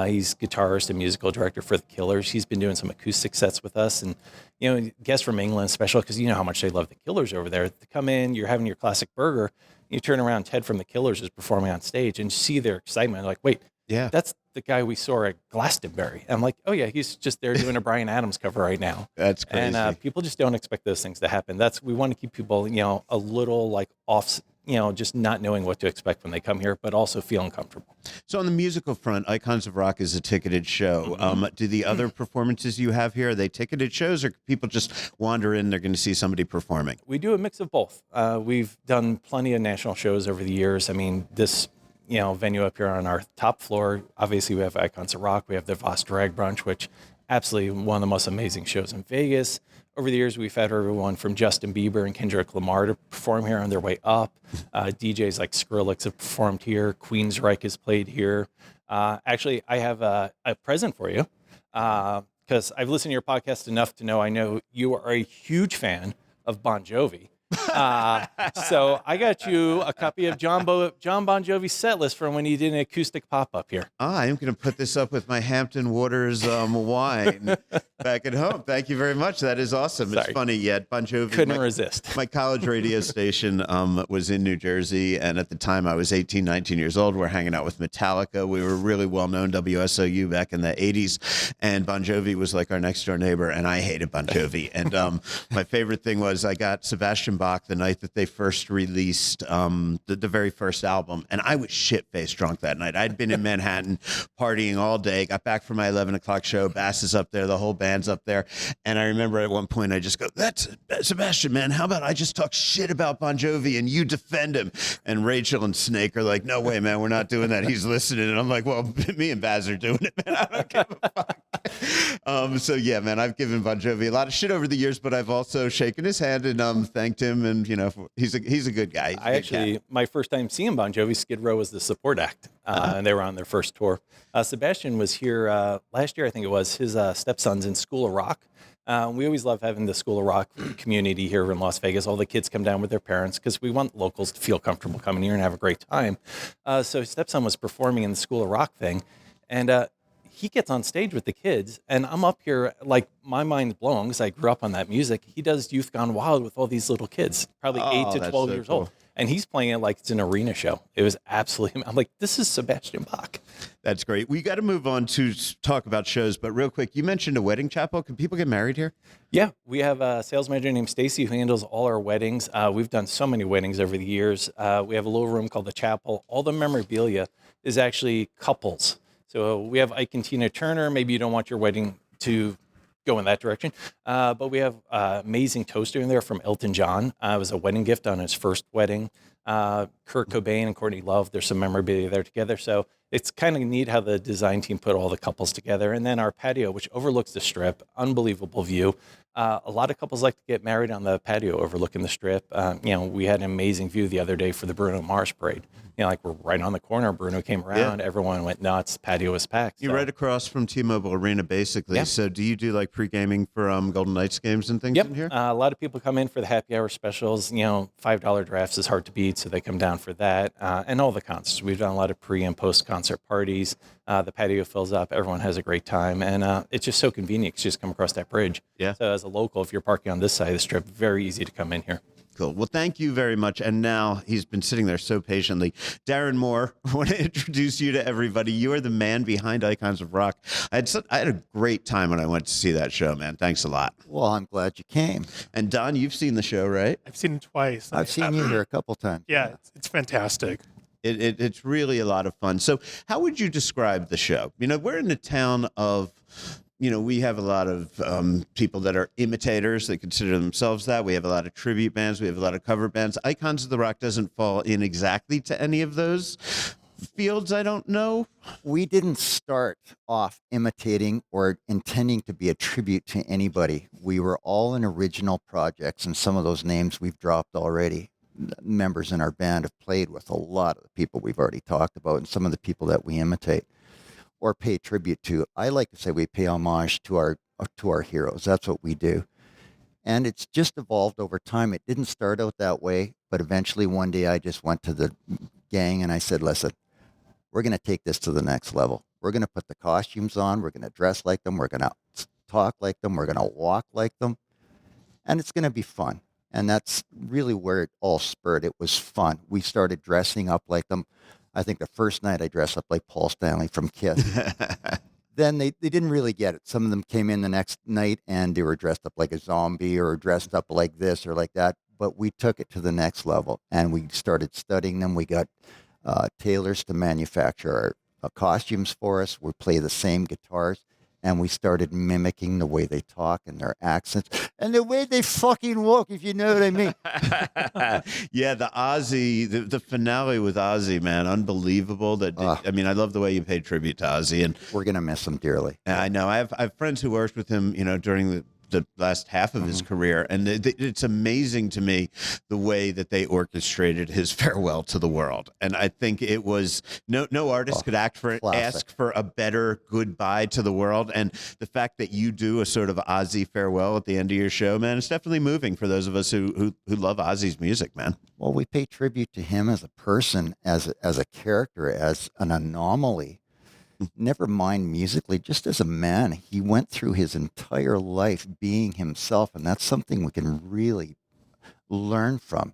He's guitarist and musical director for the Killers. He's been doing some acoustic sets with us. And, guests from England, special because you know how much they love the Killers over there. To come in, you're having your classic burger. You turn around, Ted from the Killers is performing on stage, and see their excitement. Like, wait, that's the guy we saw at Glastonbury. I'm like, oh yeah, he's just there doing a Bryan Adams cover right now. That's crazy. And people just don't expect those things to happen. We want to keep people, a little like off just not knowing what to expect when they come here, but also feeling comfortable. So on the musical front, Icons of Rock is a ticketed show. Do the other performances you have here, are they ticketed shows, or people just wander in, they're going to see somebody performing? We do a mix of both. We've done plenty of national shows over the years. I mean, this venue up here on our top floor, obviously we have Icons of Rock, we have the Vorce Drag Brunch, which absolutely one of the most amazing shows in Vegas. Over the years, we've had everyone from Justin Bieber and Kendrick Lamar to perform here on their way up. DJs like Skrillex have performed here. Queensryche has played here. Actually, I have a present for you because I've listened to your podcast enough to know I know you are a huge fan of Bon Jovi. So I got you a copy of John Bon Jovi's set list from when he did an acoustic pop-up here. I am going to put this up with my Hampton Waters wine back at home. Thank you very much. That is awesome. Sorry. It's funny, yet Bon Jovi. Couldn't resist. My college radio station was in New Jersey, and at the time I was 18, 19 years old. We're hanging out with Metallica. We were really well-known, WSOU, back in the 80s, and Bon Jovi was like our next-door neighbor, and I hated Bon Jovi. And my favorite thing was I got Sebastian Bach the night that they first released the very first album, and I was shit-faced drunk that night. I'd been in Manhattan partying all day, got back from my 11 o'clock show, Bass is up there, the whole band's up there, and I remember at one point I just go, "That's Sebastian, man, how about I just talk shit about Bon Jovi and you defend him?" And Rachel and Snake are like, "No way, man, we're not doing that. He's listening." And I'm like, "Well, me and Baz are doing it, man. I don't give a fuck." So yeah, man, I've given Bon Jovi a lot of shit over the years, but I've also shaken his hand and thanked him, and he's a good guy. My first time seeing Bon Jovi, Skid Row was the support act, and they were on their first tour. Sebastian was here last year, I think it was. His stepson's in School of Rock. We always love having the School of Rock community here in Las Vegas. All the kids come down with their parents because we want locals to feel comfortable coming here and have a great time. So his stepson was performing in the School of Rock thing, and he gets on stage with the kids, and I'm up here, like, my mind's blown because I grew up on that music. He does Youth Gone Wild with all these little kids, probably 8 to 12 years old. And he's playing it like it's an arena show. It was absolutely, I'm like, this is Sebastian Bach. That's great. We got to move on to talk about shows, but real quick, you mentioned a wedding chapel. Can people get married here? Yeah, we have a sales manager named Stacy who handles all our weddings. We've done so many weddings over the years. We have a little room called the chapel. All the memorabilia is actually couples. So we have Ike and Tina Turner. Maybe you don't want your wedding to go in that direction. But we have amazing toaster in there from Elton John. It was a wedding gift on his first wedding. Kurt Cobain and Courtney Love, there's some memorabilia there together. So it's kind of neat how the design team put all the couples together. And then our patio, which overlooks the Strip, unbelievable view. A lot of couples like to get married on the patio overlooking the Strip. We had an amazing view the other day for the Bruno Mars parade. Like we're right on the corner. Bruno came around. Yeah. Everyone went nuts. Patio was packed. You're right across from T-Mobile Arena, basically. Yeah. So do you do like pre-gaming for Golden Knights games and things in here? A lot of people come in for the happy hour specials. $5 drafts is hard to beat, so they come down for that. And all the concerts. We've done a lot of pre and post-concert parties. The patio fills up. Everyone has a great time. And it's just so convenient. You just come across that bridge. Yeah. So as a local, if you're parking on this side of the Strip, very easy to come in here. Cool. Well, thank you very much. And now he's been sitting there so patiently. Darren Moore, I want to introduce you to everybody. You are the man behind Icons of Rock. I had a great time when I went to see that show, man. Thanks a lot. Well, I'm glad you came. And Don, you've seen the show, right? I've seen it twice. I've seen you here a couple times. Yeah, it's fantastic. It's really a lot of fun. So how would you describe the show? We're in a town of... we have a lot of people that are imitators. They consider themselves that. We have a lot of tribute bands. We have a lot of cover bands. Icons of the Rock doesn't fall in exactly to any of those fields, I don't know. We didn't start off imitating or intending to be a tribute to anybody. We were all in original projects, and some of those names we've dropped already. Members in our band have played with a lot of the people we've already talked about and some of the people that we imitate or pay tribute to. I like to say we pay homage to our heroes. That's what we do. And it's just evolved over time. It didn't start out that way, but eventually one day I just went to the gang and I said, listen, we're going to take this to the next level. We're going to put the costumes on. We're going to dress like them. We're going to talk like them. We're going to walk like them. And it's going to be fun. And that's really where it all spurred. It was fun. We started dressing up like them. I think the first night I dressed up like Paul Stanley from Kiss. Then they didn't really get it. Some of them came in the next night and they were dressed up like a zombie or dressed up like this or like that. but we took it to the next level, and we started studying them. We got tailors to manufacture our costumes for us. We play the same guitars, and we started mimicking the way they talk and their accents and the way they fucking walk, if you know what I mean. Yeah, the Ozzy, the finale with Ozzy, man, unbelievable. I mean, I love the way you paid tribute to Ozzy, and we're gonna miss him dearly. I know. I have friends who worked with him, during the last half of his career, and it's amazing to me the way that they orchestrated his farewell to the world. And I think it was no artist could ask for a better goodbye to the world. And the fact that you do a sort of Ozzy farewell at the end of your show, man, it's definitely moving for those of us who love Ozzy's music, man. Well, we pay tribute to him as a person, as a character, as an anomaly. Never mind musically, just as a man. He went through his entire life being himself, and that's something we can really learn from.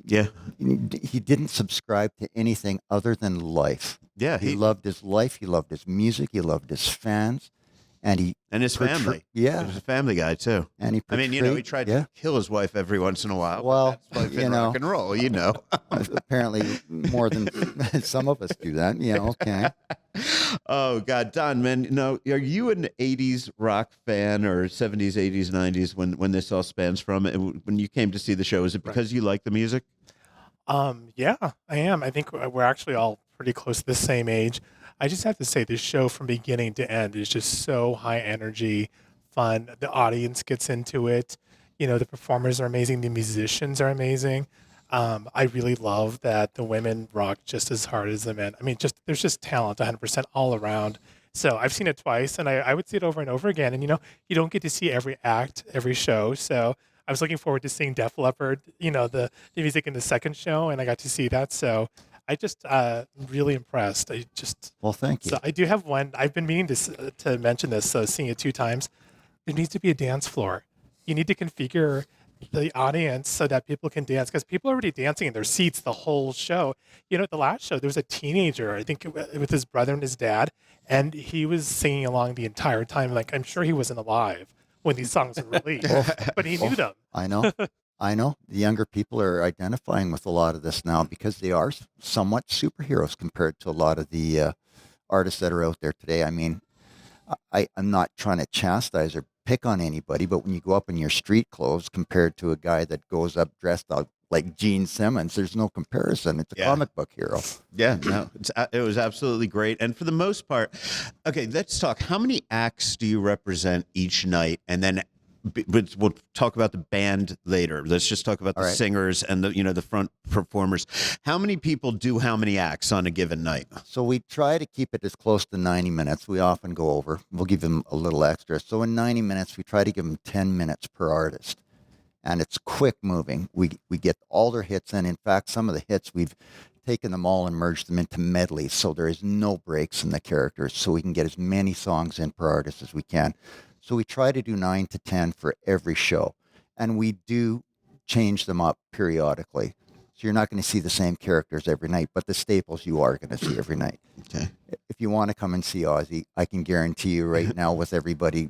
Yeah. He didn't subscribe to anything other than life. Yeah. He loved his life, he loved his music, he loved his fans, and his family. Yeah. He was a family guy, too. And he he tried to kill his wife every once in a while. Well, that's like rock and roll, Apparently more than some of us do that. Yeah, okay. Oh, God, Don, man, are you an 80s rock fan or 70s, 80s, 90s when this all spans from? When you came to see the show, is it because you like the music? Yeah, I am. I think we're actually all pretty close to the same age. I just have to say this show from beginning to end is just so high energy, fun. The audience gets into it. The performers are amazing. The musicians are amazing. I really love that the women rock just as hard as the men. I mean, there's just talent 100% all around. So I've seen it twice, and I would see it over and over again. And, you don't get to see every act, every show. So I was looking forward to seeing Def Leppard, the music in the second show, and I got to see that. So I just really impressed. Well, thank you. So I do have one. I've been meaning to mention this, so seeing it 2 times. There needs to be a dance floor. You need to configure the audience so that people can dance, because people are already dancing in their seats the whole show. At the last show, there was a teenager, I think, with his brother and his dad, and he was singing along the entire time. Like, I'm sure he wasn't alive when these songs were released, but he knew them. I know. The younger people are identifying with a lot of this now because they are somewhat superheroes compared to a lot of the artists that are out there today. I mean, I'm not trying to chastise or pick on anybody, but when you go up in your street clothes compared to a guy that goes up dressed up like Gene Simmons, there's no comparison. It's a comic book hero. Yeah, no, it was absolutely great. And for the most part, okay, let's talk. How many acts do you represent each night? And then we'll talk about the band later. Let's just talk about the singers and the front performers. How many people do how many acts on a given night? So we try to keep it as close to 90 minutes. We often go over. We'll give them a little extra. So in 90 minutes, we try to give them 10 minutes per artist. And it's quick moving. We get all their hits in. In fact, some of the hits, we've taken them all and merged them into medleys. So there is no breaks in the characters. So we can get as many songs in per artist as we can. So we try to do 9 to 10 for every show. And we do change them up periodically. So you're not going to see the same characters every night, but the staples you are going to see every night. Okay. If you want to come and see Ozzy, I can guarantee you right now with everybody,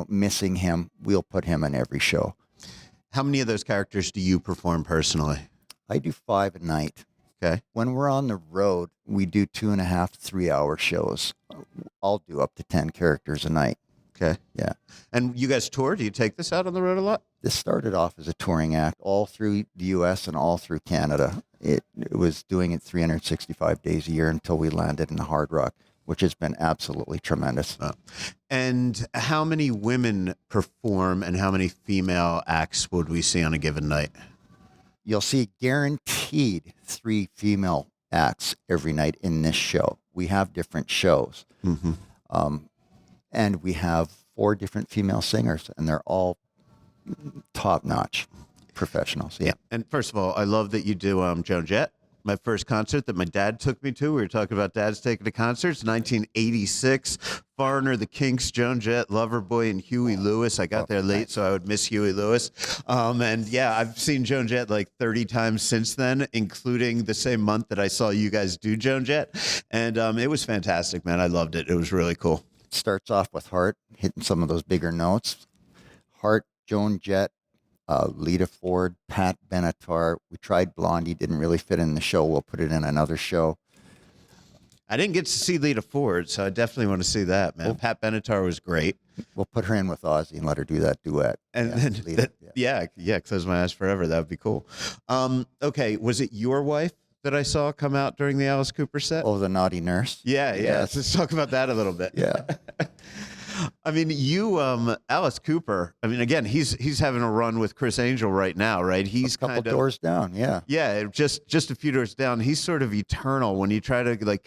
missing him, we'll put him in every show. How many of those characters do you perform personally? I do 5 a night. Okay. When we're on the road, we do 2.5 to 3 hour shows. I'll do up to 10 characters a night. Okay. Yeah. And you guys tour? Do you take this out on the road a lot? This started off as a touring act all through the U.S. and all through Canada. It was doing it 365 days a year until we landed in Hard Rock, which has been absolutely tremendous. And how many women perform and how many female acts would we see on a given night? You'll see guaranteed 3 female acts every night in this show. We have different shows. Mm-hmm. And we have 4 different female singers, and they're all top-notch professionals. Yeah. And first of all, I love that you do Joan Jett. My first concert that my dad took me to. We were talking about dads taking to concerts. 1986, Foreigner, The Kinks, Joan Jett, Loverboy, and Huey Lewis. I got there late, so I would miss Huey Lewis. And yeah, I've seen Joan Jett like 30 times since then, including the same month that I saw you guys do Joan Jett. And it was fantastic, man. I loved it. It was really cool. Starts off with Heart, hitting some of those bigger notes. Heart, Joan Jett, Lita Ford, Pat Benatar. We tried Blondie, didn't really fit in the show. We'll put it in another show. I didn't get to see Lita Ford, so I definitely want to see that, man. Pat Benatar was great. We'll put her in with Ozzy and let her do that duet. And then, Close My Eyes Forever. That would be cool. Okay, was it your wife that I saw come out during the Alice Cooper set? Oh, the naughty nurse? Yeah. Yes. Let's talk about that a little bit. Yeah. I mean, Alice Cooper, I mean, again, he's having a run with Chris Angel right now, right? He's a couple kind of doors down, yeah. Yeah, just a few doors down. He's sort of eternal when you try to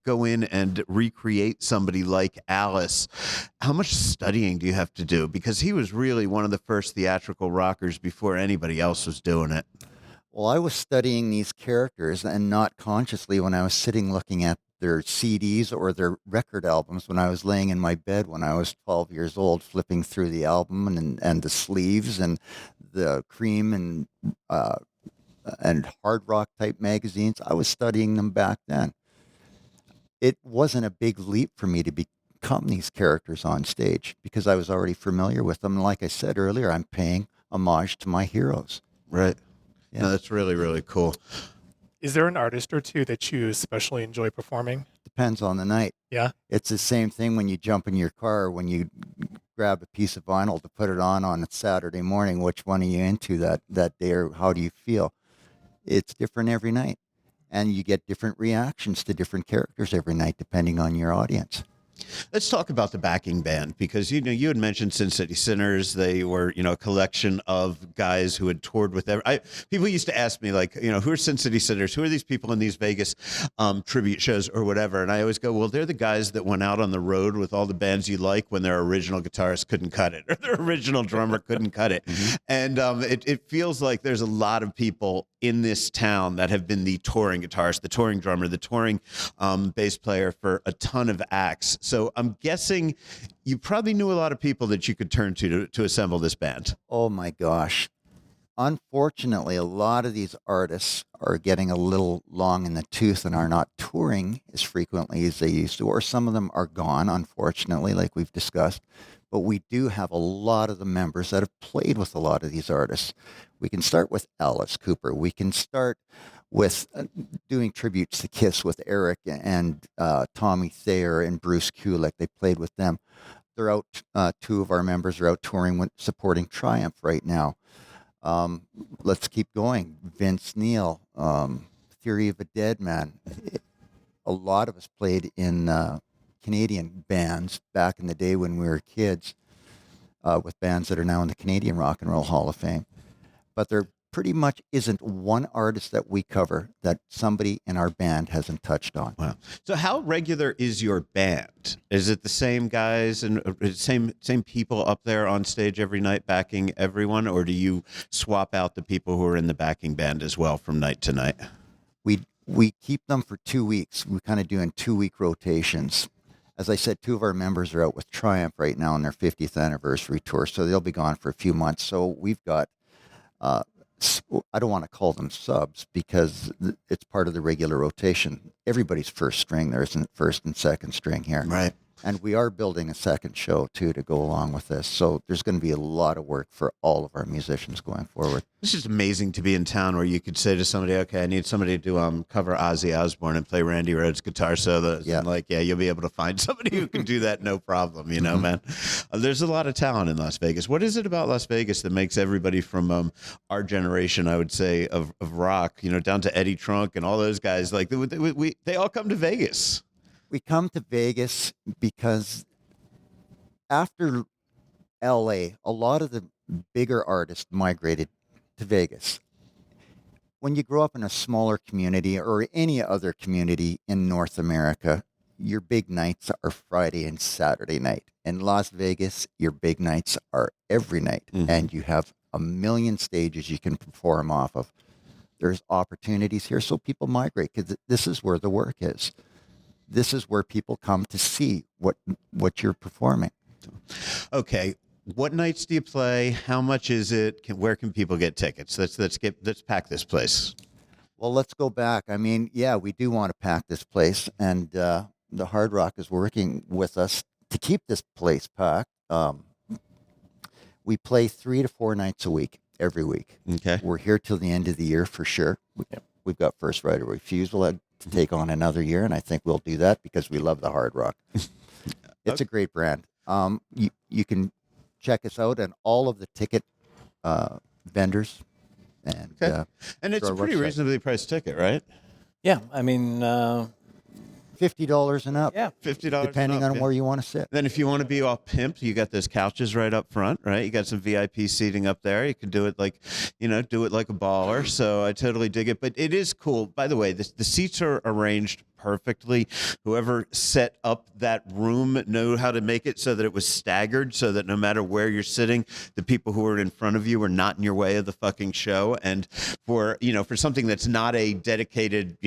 go in and recreate somebody like Alice. How much studying do you have to do? Because he was really one of the first theatrical rockers before anybody else was doing it. Well, I was studying these characters, and not consciously, when I was sitting looking at their CDs or their record albums when I was laying in my bed when I was 12 years old, flipping through the album and the sleeves and the Cream and Hard Rock type magazines. I was studying them back then. It wasn't a big leap for me to become these characters on stage because I was already familiar with them. And like I said earlier, I'm paying homage to my heroes. Right. Yeah. No, that's really, really cool. Is there an artist or two that you especially enjoy performing? Depends on the night. Yeah. It's the same thing when you jump in your car, when you grab a piece of vinyl to put it on a Saturday morning. Which one are you into that day, or how do you feel? It's different every night. And you get different reactions to different characters every night, depending on your audience. Let's talk about the backing band, because you had mentioned Sin City Sinners. They were a collection of guys who had toured with them. People used to ask me who are Sin City Sinners? Who are these people in these Vegas tribute shows or whatever? And I always go, well, they're the guys that went out on the road with all the bands you like when their original guitarist couldn't cut it or their original drummer couldn't cut it. Mm-hmm. And it feels like there's a lot of people in this town that have been the touring guitarist, the touring drummer, the touring bass player for a ton of acts. So I'm guessing you probably knew a lot of people that you could turn to assemble this band. Oh my gosh. Unfortunately, a lot of these artists are getting a little long in the tooth and are not touring as frequently as they used to, or some of them are gone, unfortunately, like we've discussed. But we do have a lot of the members that have played with a lot of these artists. We can start with Alice Cooper. We can start with doing tributes to Kiss with Eric and Tommy Thayer and Bruce Kulick. They played with them. They're out. Two of our members are out touring, supporting Triumph right now. Let's keep going. Vince Neil, Theory of a Dead Man. A lot of us played in Canadian bands back in the day when we were kids, with bands that are now in the Canadian Rock and Roll Hall of Fame. But there pretty much isn't one artist that we cover that somebody in our band hasn't touched on. Wow. So how regular is your band? Is it the same guys and same people up there on stage every night backing everyone, or do you swap out the people who are in the backing band as well from night to night? We keep them for 2 weeks. We kind of do in 2-week rotations. As I said, 2 of our members are out with Triumph right now on their 50th anniversary tour, so they'll be gone for a few months. So we've got I don't want to call them subs because it's part of the regular rotation. Everybody's first string. There isn't first and second string here. Right. And we are building a second show, too, to go along with this. So there's going to be a lot of work for all of our musicians going forward. It's just amazing to be in town where you could say to somebody, okay, I need somebody to cover Ozzy Osbourne and play Randy Rhoads guitar solos. Yeah. And you'll be able to find somebody who can do that, no problem, Mm-hmm. man. There's a lot of talent in Las Vegas. What is it about Las Vegas that makes everybody from our generation, I would say, of rock, down to Eddie Trunk and all those guys, they all come to Vegas? We come to Vegas because after LA, a lot of the bigger artists migrated to Vegas. When you grow up in a smaller community or any other community in North America, your big nights are Friday and Saturday night. In Las Vegas, your big nights are every night, and you have a million stages you can perform off of. There's opportunities here, so people migrate because this is where the work is. This is where people come to see what you're performing. Okay. What nights do you play? How much is it? Where can people get tickets? Let's pack this place. Well, let's go back. I mean, yeah, we do want to pack this place, and the Hard Rock is working with us to keep this place packed. We play 3 to 4 nights a week, every week. Okay. We're here till the end of the year for sure. We've got first right of refusal to take on another year, and I think we'll do that because we love the Hard Rock. It's a great brand. You can check us out and all of the ticket vendors. And, and it's a pretty reasonably priced ticket, right? Yeah, I mean, $50 and up. Yeah, $50 depending on where you want to sit. Then if you want to be all pimped, you got those couches right up front, right? You got some VIP seating up there. You can do it like, do it like a baller. So I totally dig it. But it is cool. By the way, the seats are arranged perfectly. Whoever set up that room knew how to make it so that it was staggered, so that no matter where you're sitting, the people who are in front of you are not in your way of the fucking show. And for something that's not a dedicated,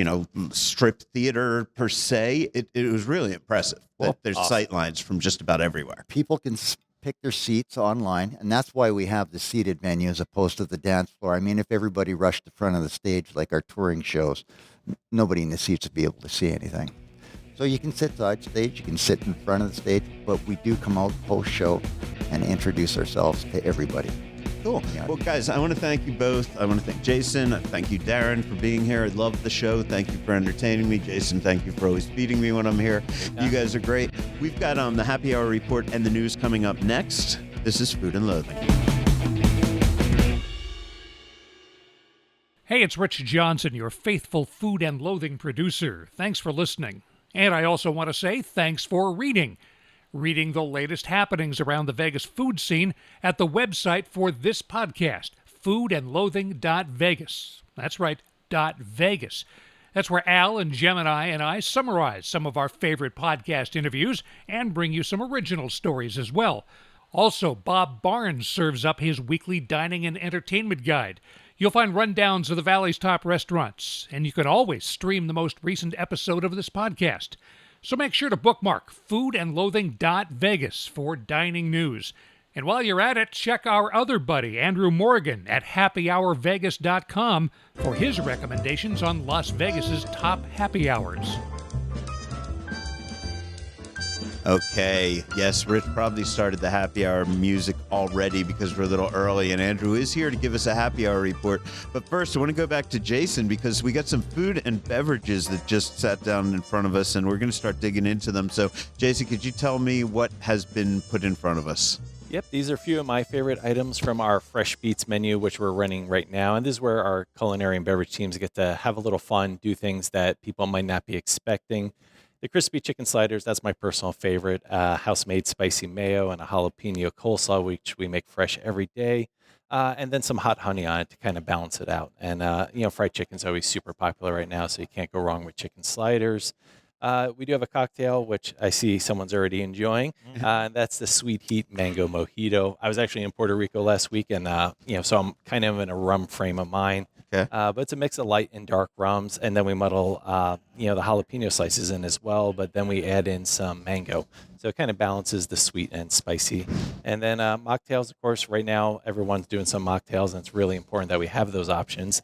strip theater per se, it was really impressive. Well, there's sight lines from just about everywhere. People can pick their seats online, and that's why we have the seated venue as opposed to the dance floor. I mean, if everybody rushed the front of the stage like our touring shows, nobody in the seats would be able to see anything. So you can sit side stage, you can sit in front of the stage, but we do come out post-show and introduce ourselves to everybody. Cool. Well, guys, I want to thank you both. I want to thank Jason. Thank you, Darren, for being here. I love the show. Thank you for entertaining me. Jason, thank you for always feeding me when I'm here. You guys are great. We've got the Happy Hour Report and the news coming up next. This is Food and Loathing. Hey, it's Rich Johnson, your faithful Food and Loathing producer. Thanks for listening. And I also want to say thanks for reading the latest happenings around the Vegas food scene at the website for this podcast, foodandloathing.vegas. That's right, .vegas. That's where Al and Gemini and I summarize some of our favorite podcast interviews and bring you some original stories as well. Also, Bob Barnes serves up his weekly dining and entertainment guide. You'll find rundowns of the Valley's top restaurants, and you can always stream the most recent episode of this podcast. So make sure to bookmark foodandloathing.vegas for dining news. And while you're at it, check our other buddy, Andrew Morgan, at happyhourvegas.com for his recommendations on Las Vegas's top happy hours. Okay. Yes, Rich probably started the happy hour music already because we're a little early, and Andrew is here to give us a happy hour report. But first, I want to go back to Jason because we got some food and beverages that just sat down in front of us, and we're going to start digging into them. So, Jason, could you tell me what has been put in front of us? Yep, these are a few of my favorite items from our Fresh Beats menu, which we're running right now. And this is where our culinary and beverage teams get to have a little fun, do things that people might not be expecting. The crispy chicken sliders, that's my personal favorite. House-made spicy mayo and a jalapeno coleslaw, which we make fresh every day. And then some hot honey on it to kind of balance it out. And, fried chicken's always super popular right now, so you can't go wrong with chicken sliders. We do have a cocktail, which I see someone's already enjoying. That's the Sweet Heat Mango Mojito. I was actually in Puerto Rico last week, and, so I'm kind of in a rum frame of mind. Okay. But it's a mix of light and dark rums, and then we muddle, the jalapeno slices in as well, but then we add in some mango. So it kind of balances the sweet and spicy. And then mocktails, of course, right now everyone's doing some mocktails, and it's really important that we have those options.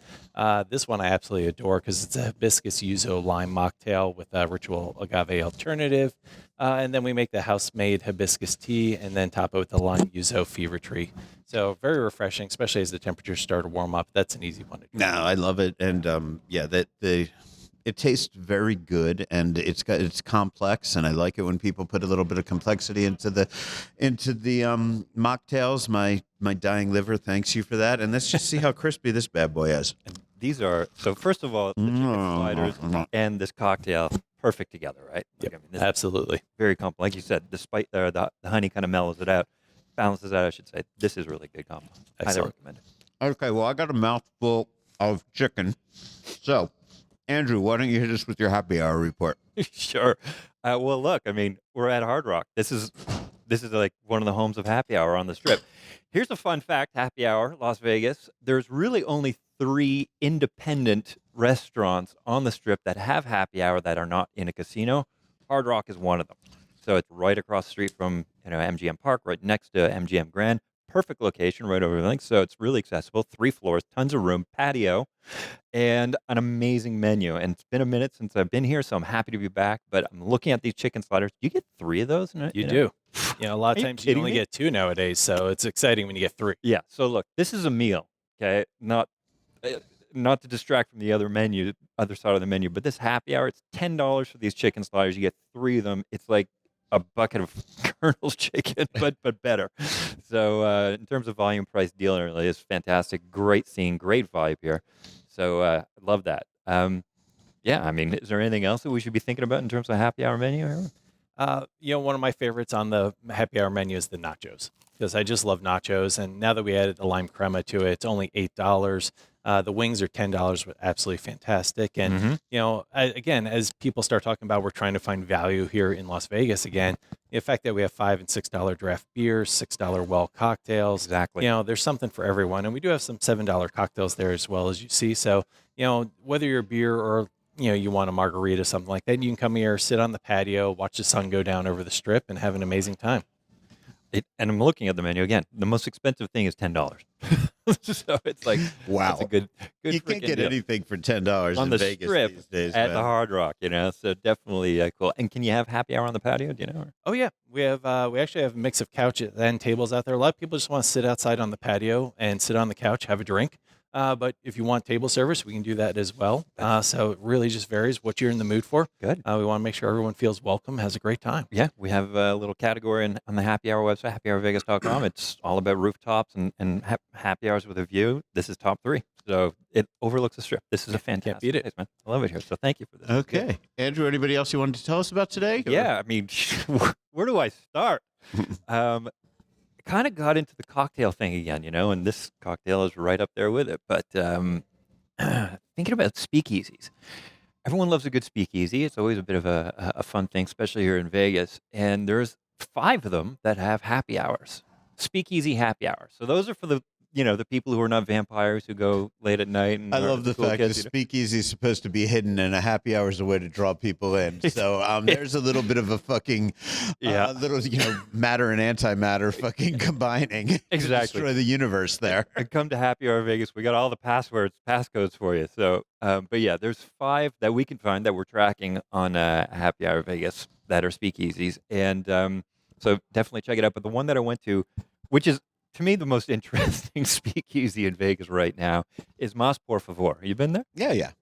This one I absolutely adore because it's a hibiscus yuzu lime mocktail with a ritual agave alternative. And then we make the house-made hibiscus tea and then top it with the lime yuzu fever tree. So very refreshing, especially as the temperatures start to warm up. That's an easy one to do. No, I love it. And it tastes very good, and it's complex, and I like it when people put a little bit of complexity into the mocktails. My dying liver thanks you for that. And let's just see how crispy this bad boy is. And these are, so first of all, the chicken sliders and this cocktail, perfect together, right? Yep, absolutely. Very complex. Like you said, despite the honey kind of mellows it out, balances out, I should say. This is really good combo. Highly recommend it. Okay, well, I got a mouthful of chicken. So, Andrew, why don't you hit us with your happy hour report? Sure. Well, look, I mean, we're at Hard Rock. This is like one of the homes of happy hour on the Strip. Here's a fun fact, happy hour, Las Vegas. There's really only 3 independent restaurants on the Strip that have happy hour that are not in a casino. Hard Rock is one of them. So it's right across the street from MGM Park, right next to MGM Grand. Perfect location, right over the link. So it's really accessible. 3 floors, tons of room, patio, and an amazing menu. And it's been a minute since I've been here, so I'm happy to be back. But I'm looking at these chicken sliders. You get 3 of those? You do. A lot of times you only get 2 nowadays, so it's exciting when you get 3. Yeah. So look, this is a meal. Okay, not to distract from the other side of the menu, but this happy hour, it's $10 for these chicken sliders. You get 3 of them. It's like a bucket of Colonel's chicken, but better. So in terms of volume price deal, it really is fantastic. Great scene, great vibe here. So love that. Yeah, I mean, is there anything else that we should be thinking about in terms of happy hour menu here? One of my favorites on the happy hour menu is the nachos, because I just love nachos. And now that we added the lime crema to it, it's only $8. The wings are $10, but absolutely fantastic. And, again, as people start talking about, we're trying to find value here in Las Vegas again. The fact that we have $5 and $6 draft beers, $6 well cocktails. Exactly. There's something for everyone. And we do have some $7 cocktails there as well, as you see. So, whether you're a beer or you want a margarita, something like that, you can come here, sit on the patio, watch the sun go down over the strip, and have an amazing time. And I'm looking at the menu again. The most expensive thing is $10. So it's like, wow, that's a good you can't get deal. anything for $10 on in the Vegas strip these days, at man. the Hard Rock. So definitely cool. And can you have happy hour on the patio? Do you know? Oh yeah, we actually have a mix of couches and tables out there. A lot of people just want to sit outside on the patio and sit on the couch, have a drink. But if you want table service, we can do that as well. So it really just varies what you're in the mood for. Good. We want to make sure everyone feels welcome, has a great time. Yeah, we have a little category on the happy hour website, happyhourvegas.com. It's all about rooftops and happy hours with a view. This is top 3. So it overlooks the strip. This is a fantastic beat it. place, man. I love it here. So thank you for this. Okay. Andrew, anybody else you wanted to tell us about today? Yeah, I mean, where do I start? Kind of got into the cocktail thing again, and this cocktail is right up there with it. But thinking about speakeasies. Everyone loves a good speakeasy. It's always a bit of a fun thing, especially here in Vegas. And there's 5 of them that have happy hours, speakeasy happy hours. So those are for the people who are not vampires who go late at night. And I love the cool fact that kids, speakeasy is supposed to be hidden and a happy hour is a way to draw people in. So there's a little bit of a fucking little, matter and antimatter fucking combining Exactly. to destroy the universe there. And come to Happy Hour Vegas. We got all the passcodes for you. So, but yeah, there's 5 that we can find that we're tracking on Happy Hour Vegas that are speakeasies. And so definitely check it out. But the one that I went to, which is, to me, the most interesting speakeasy in Vegas right now is Mas Por Favor. You been there? Yeah.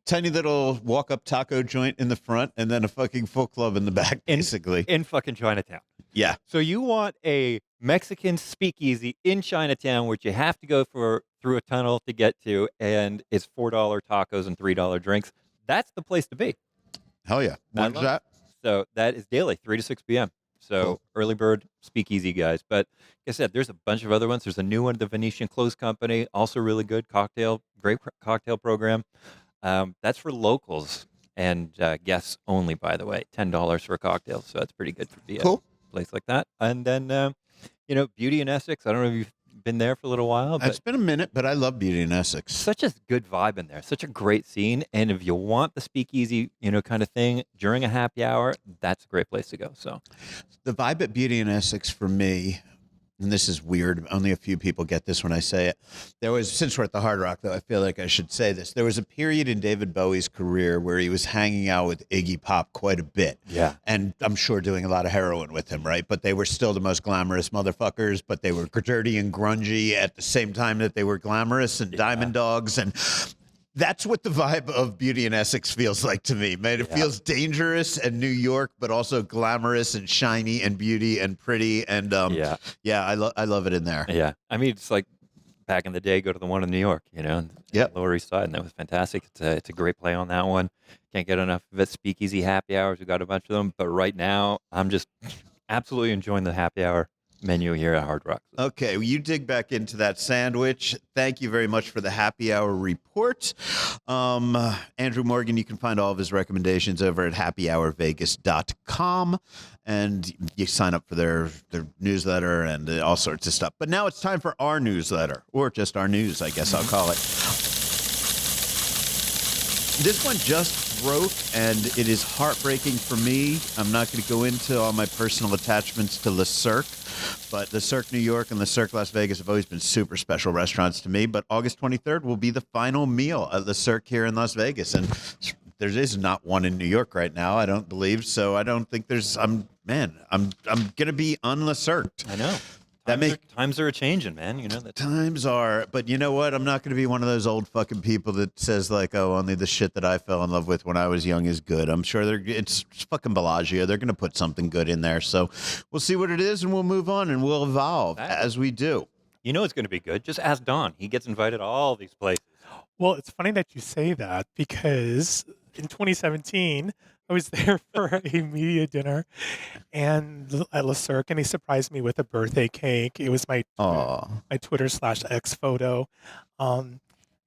Tiny little walk-up taco joint in the front and then a fucking full club in the back, basically. In fucking Chinatown. Yeah. So you want a Mexican speakeasy in Chinatown, which you have to go through a tunnel to get to, and it's $4 tacos and $3 drinks. That's the place to be. Hell yeah. When's that? So that is daily, 3 to 6 p.m. So Cool. Early bird speakeasy guys. But like I said, there's a bunch of other ones. There's a new one, the Venetian Clothes Company, also really good great cocktail program. That's for locals and guests only, by the way. $10 for a cocktail. So that's pretty good for a place like that. And then, Beauty in Essex. I don't know if you've been there for a little while. But It's been a minute, but I love Beauty in Essex. such a good vibe in there, such a great scene. And if you want the speakeasy, kind of thing during a happy hour, that's a great place to go. So The vibe at Beauty in Essex for me, and this is weird, only a few people get this when I say it. Since we're at the Hard Rock, though, I feel like I should say this. There was a period in David Bowie's career where he was hanging out with Iggy Pop quite a bit. Yeah. And I'm sure doing a lot of heroin with him, right? But they were still the most glamorous motherfuckers, but they were dirty and grungy at the same time that they were glamorous and diamond dogs. And that's what the vibe of Beauty in Essex feels like to me, man. It feels dangerous and New York, but also glamorous and shiny and beauty and pretty. And I love it in there. Yeah. I mean, it's like back in the day, go to the one in New York, Lower East Side, and that was fantastic. It's a great play on that one. Can't get enough of it. Speakeasy happy hours, we got a bunch of them. But right now, I'm just absolutely enjoying the happy hour menu here at Hard Rock. Okay, well, you dig back into that sandwich. Thank you very much for the happy hour report. Andrew Morgan, you can find all of his recommendations over at happyhourvegas.com, and you sign up for their newsletter and all sorts of stuff. But now it's time for our newsletter, or just our news, I guess I'll call it. This one just broke, and it is heartbreaking for me. I'm not going to go into all my personal attachments to Le Cirque, but Le Cirque New York and Le Cirque Las Vegas have always been super special restaurants to me. But August 23rd will be the final meal at Le Cirque here in Las Vegas, and there is not one in New York right now, I don't believe. So I don't think there's. I'm going to be un-Le Cirque. I know. Times are a-changing, man. You know that. Times are, but you know what? I'm not going to be one of those old fucking people that says like, "Oh, only the shit that I fell in love with when I was young is good." I'm sure it's fucking Bellagio. They're going to put something good in there. So we'll see what it is, and we'll move on, and we'll evolve as we do. You know it's going to be good. Just ask Don. He gets invited to all these places. Well, it's funny that you say that because in 2017, I was there for a media dinner and at Le Cirque, and he surprised me with a birthday cake. It was my Twitter/X photo.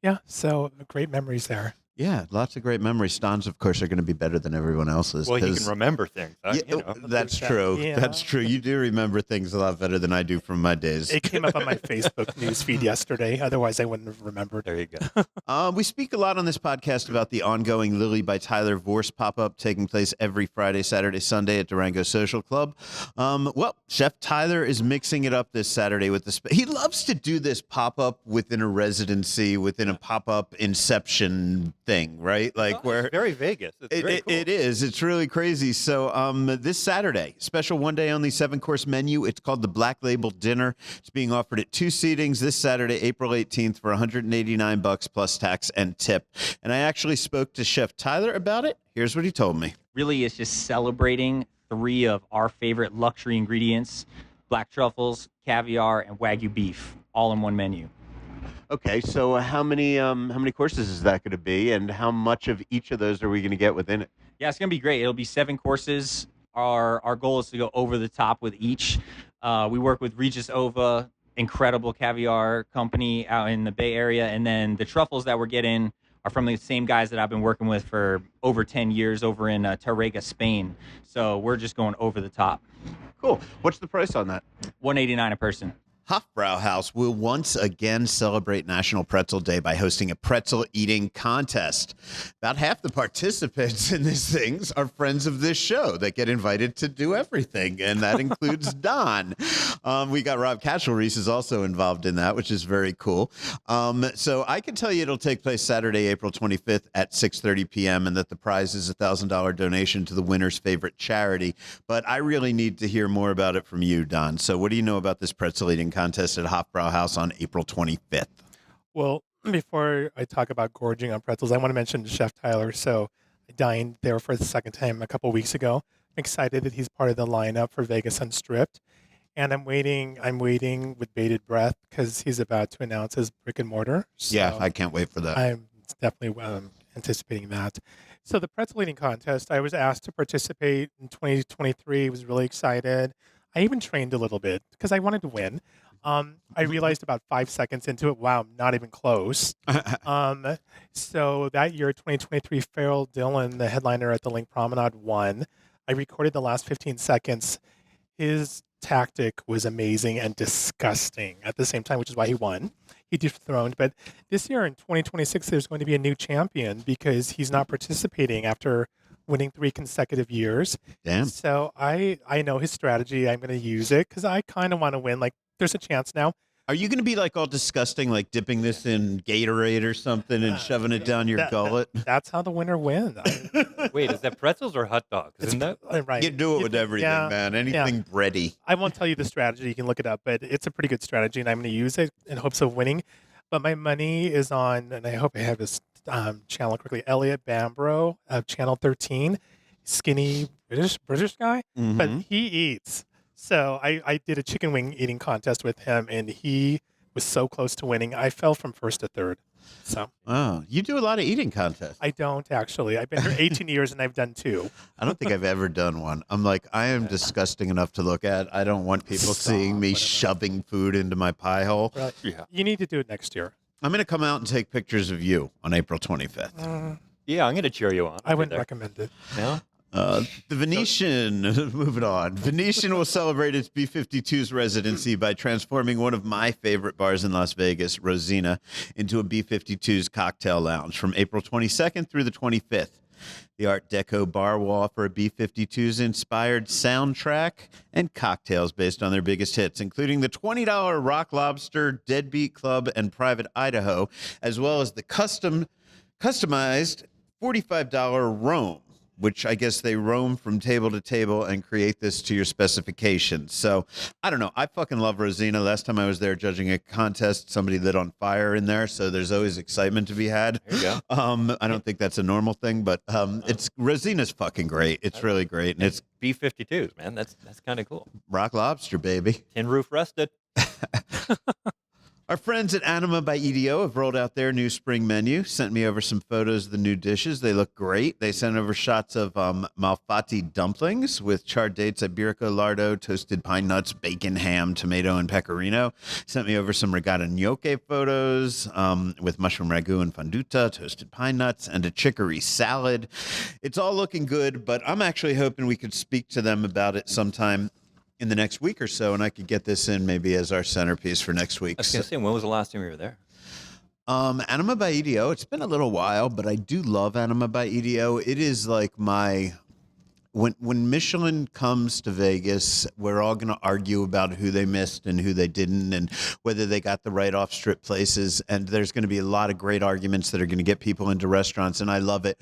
Yeah, so great memories there. Yeah, lots of great memories. Don's, of course, are going to be better than everyone else's. Well, he can remember things. That's true. Yeah. That's true. You do remember things a lot better than I do from my days. It came up on my Facebook news feed yesterday. Otherwise, I wouldn't have remembered. There you go. We speak a lot on this podcast about the ongoing Lilli by Tyler Vorce pop-up taking place every Friday, Saturday, Sunday at Durango Social Club. Well, Chef Tyler is mixing it up this Saturday with the he loves to do this pop-up within a residency, within a pop-up inception thing, right? Like where very Vegas. It's very cool. It is. It's really crazy. So this Saturday, special one-day only 7-course menu. It's called the Black Label Dinner. It's being offered at 2 seatings this Saturday, April 18th for $189 plus tax and tip. And I actually spoke to Chef Tyler about it. Here's what he told me. Really, it's just celebrating 3 of our favorite luxury ingredients: black truffles, caviar, and Wagyu beef, all in one menu. Okay, so how many courses is that going to be, and how much of each of those are we going to get within it? Yeah, it's going to be great. It'll be 7 courses. Our goal is to go over the top with each. We work with Regis Ova, incredible caviar company out in the Bay Area, and then the truffles that we're getting are from the same guys that I've been working with for over 10 years over in Tarrega, Spain. So we're just going over the top. Cool. What's the price on that? $189 a person. Hofbrauhaus will once again celebrate National Pretzel Day by hosting a pretzel eating contest. About half the participants in these things are friends of this show that get invited to do everything, and that includes Don. We got Rob Cashelreese is also involved in that, which is very cool. So I can tell you it'll take place Saturday, April 25th at 6:30 p.m., and that the prize is a $1,000 donation to the winner's favorite charity. But I really need to hear more about it from you, Don. So what do you know about this pretzel eating contest at Hofbrauhaus on April 25th? Well, before I talk about gorging on pretzels, I want to mention Chef Tyler. So I dined there for the second time a couple weeks ago. I'm excited that he's part of the lineup for Vegas Unstripped. And I'm waiting with bated breath because he's about to announce his brick and mortar. So yeah, I can't wait for that. I'm definitely anticipating that. So the pretzel eating contest, I was asked to participate in 2023. I was really excited. I even trained a little bit because I wanted to win. I realized about 5 seconds into it, wow, I'm not even close. So that year, 2023, Farrell Dillon, the headliner at the Link Promenade, won. I recorded the last 15 seconds. His tactic was amazing and disgusting at the same time, which is why he won. He dethroned. But this year in 2026, there's going to be a new champion because he's not participating after winning 3 consecutive years. Damn. So I know his strategy. I'm going to use it because I kind of want to win. Like, there's a chance now. Are you going to be like all disgusting, like dipping this in Gatorade or something and shoving it down your gullet? That's how the winner wins. Wait, is that pretzels or hot dogs? Isn't that? Right. You do it with everything, man. Anything bready. I won't tell you the strategy. You can look it up, but it's a pretty good strategy, and I'm going to use it in hopes of winning. But my money is on, and I hope I have this channel correctly, Elliot Bambro of Channel 13, skinny British guy, but he eats. So I did a chicken wing eating contest with him, and he was so close to winning. I fell from first to third. So. Oh, you do a lot of eating contests. I don't, actually. I've been here 18 years, and I've done 2. I don't think I've ever done one. I'm like, I am disgusting enough to look at. I don't want people seeing me shoving food into my pie hole. Right. Yeah. You need to do it next year. I'm going to come out and take pictures of you on April 25th. Yeah, I'm going to cheer you on. I wouldn't recommend it. No? The Venetian, moving on. Venetian will celebrate its B-52's residency by transforming one of my favorite bars in Las Vegas, Rosina, into a B-52's cocktail lounge from April 22nd through the 25th. The Art Deco bar will offer a B-52's inspired soundtrack and cocktails based on their biggest hits, including the $20 Rock Lobster, Deadbeat Club, and Private Idaho, as well as the customized $45 Rome. which I guess they roam from table to table and create this to your specifications. So I don't know. I fucking love Rosina. Last time I was there judging a contest, somebody lit on fire in there. So there's always excitement to be had. There you go. I don't think that's a normal thing, but it's Rosina's fucking great. It's really great. And it's B-52s, man. That's kind of cool. rock lobster, baby. Tin roof rusted. Our friends at Anima by EDO have rolled out their new spring menu, sent me over some photos of the new dishes. They look great. They sent over shots of malfatti dumplings with charred dates, Iberico lardo, toasted pine nuts, bacon, ham, tomato, and pecorino. Sent me over some regatta gnocchi photos with mushroom ragu and fonduta, toasted pine nuts, and a chicory salad. It's all looking good, but I'm actually hoping we could speak to them about it sometime in the next week or so, and I could get this in maybe as our centerpiece for next week. I was going to say, when was the last time you were there? Anima by EDO, it's been a little while, but I do love Anima by EDO. It is like my... When Michelin comes to Vegas, we're all going to argue about who they missed and who they didn't and whether they got the right off-strip places, and there's going to be a lot of great arguments that are going to get people into restaurants, and I love it.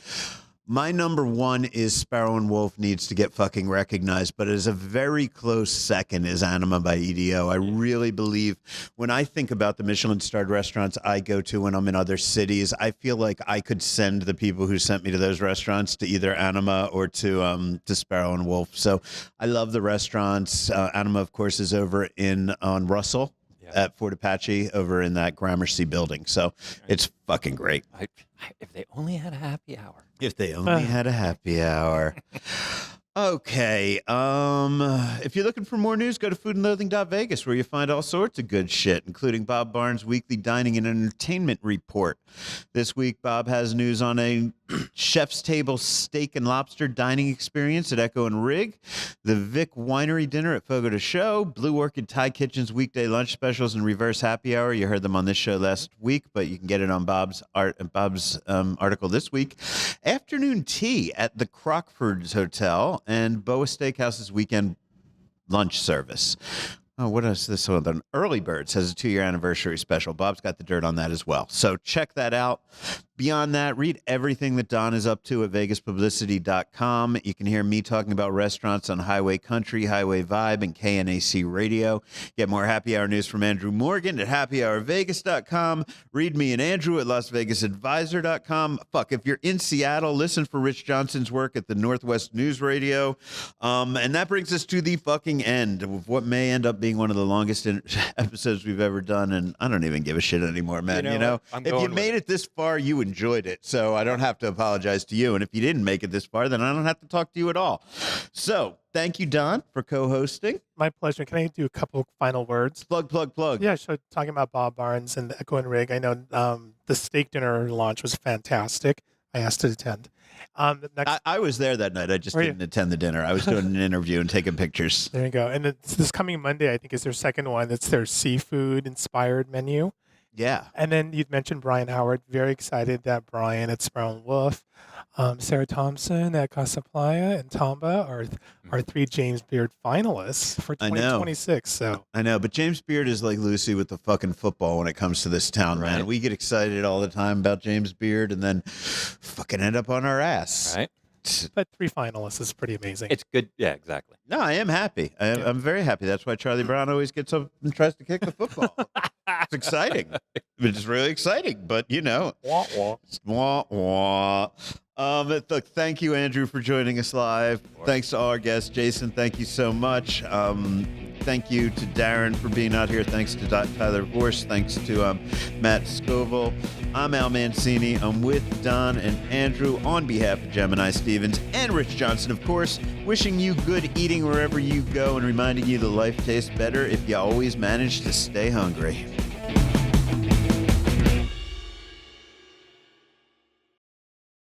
My number one is Sparrow and Wolf needs to get fucking recognized, but as a very close second is Anima by EDO. I really believe when I think about the Michelin-starred restaurants I go to when I'm in other cities, I feel like I could send the people who sent me to those restaurants to either Anima or to Sparrow and Wolf. So I love the restaurants. Anima, of course, is over on Russell. At Fort Apache over in that Gramercy building. So it's fucking great. If they only had a happy hour. If they only had a happy hour. Okay. If you're looking for more news, go to foodandloathing.vegas where you find all sorts of good shit, including Bob Barnes' weekly dining and entertainment report. This week, Bob has news on a chef's table steak and lobster dining experience at Echo and Rig, the Vic Winery dinner at Fogo de Chaux, Blue Orchid Thai Kitchen's weekday lunch specials and reverse happy hour. You heard them on this show last week, but you can get it on Bob's article this week. Afternoon tea at the Crockford's Hotel and Boa Steakhouse's weekend lunch service. Oh, what is this one? Early Birds has a 2-year anniversary special. Bob's got the dirt on that as well. So check that out. Beyond that, read everything that Don is up to at vegaspublicity.com. You can hear me talking about restaurants on Highway Country, Highway Vibe, and KNAC Radio. Get more happy hour news from Andrew Morgan at happyhourvegas.com. Read me and Andrew at lasvegasadvisor.com. Fuck, if you're in Seattle, listen for Rich Johnson's work at the Northwest News Radio. And that brings us to the fucking end of what may end up being one of the longest episodes we've ever done. And I don't even give a shit anymore, man. You know? If you made it this far, you enjoyed it, so I don't have to apologize to you. And if you didn't make it this far, then I don't have to talk to you at all. So thank you, Don, for co-hosting. My pleasure. Can I do a couple of final words? Plug. Yeah, so talking about Bob Barnes and the Echo and Rig, I know the steak dinner launch was fantastic. I asked to attend. I was there that night. I just didn't attend the dinner. I was doing an interview and taking pictures. There you go. And this coming Monday, I think, is their second one. It's their seafood-inspired menu. Yeah. And then you'd mentioned Brian Howard. Very excited that Brian at Sparrow and Wolf, Sarah Thompson at Casa Playa, and Tamba are 3 James Beard finalists for 2026. So I know, but James Beard is like Lucy with the fucking football when it comes to this town, man. We get excited all the time about James Beard and then fucking end up on our ass. Right. But 3 finalists is pretty amazing. It's good. Yeah, exactly. No, I am happy. I'm very happy. That's why Charlie Brown always gets up and tries to kick the football. It's exciting. It's really exciting, but you know. Wah, wah. Wah, wah. Look, thank you, Andrew, for joining us live. Thanks to all our guests. Jason, thank you so much. Thank you to Darren for being out here. Thanks to Tyler Vorce. Thanks to Matt Scovill. I'm Al Mancini. I'm with Don and Andrew on behalf of Gemini Stevens and Rich Johnson, of course, wishing you good eating wherever you go and reminding you that life tastes better if you always manage to stay hungry.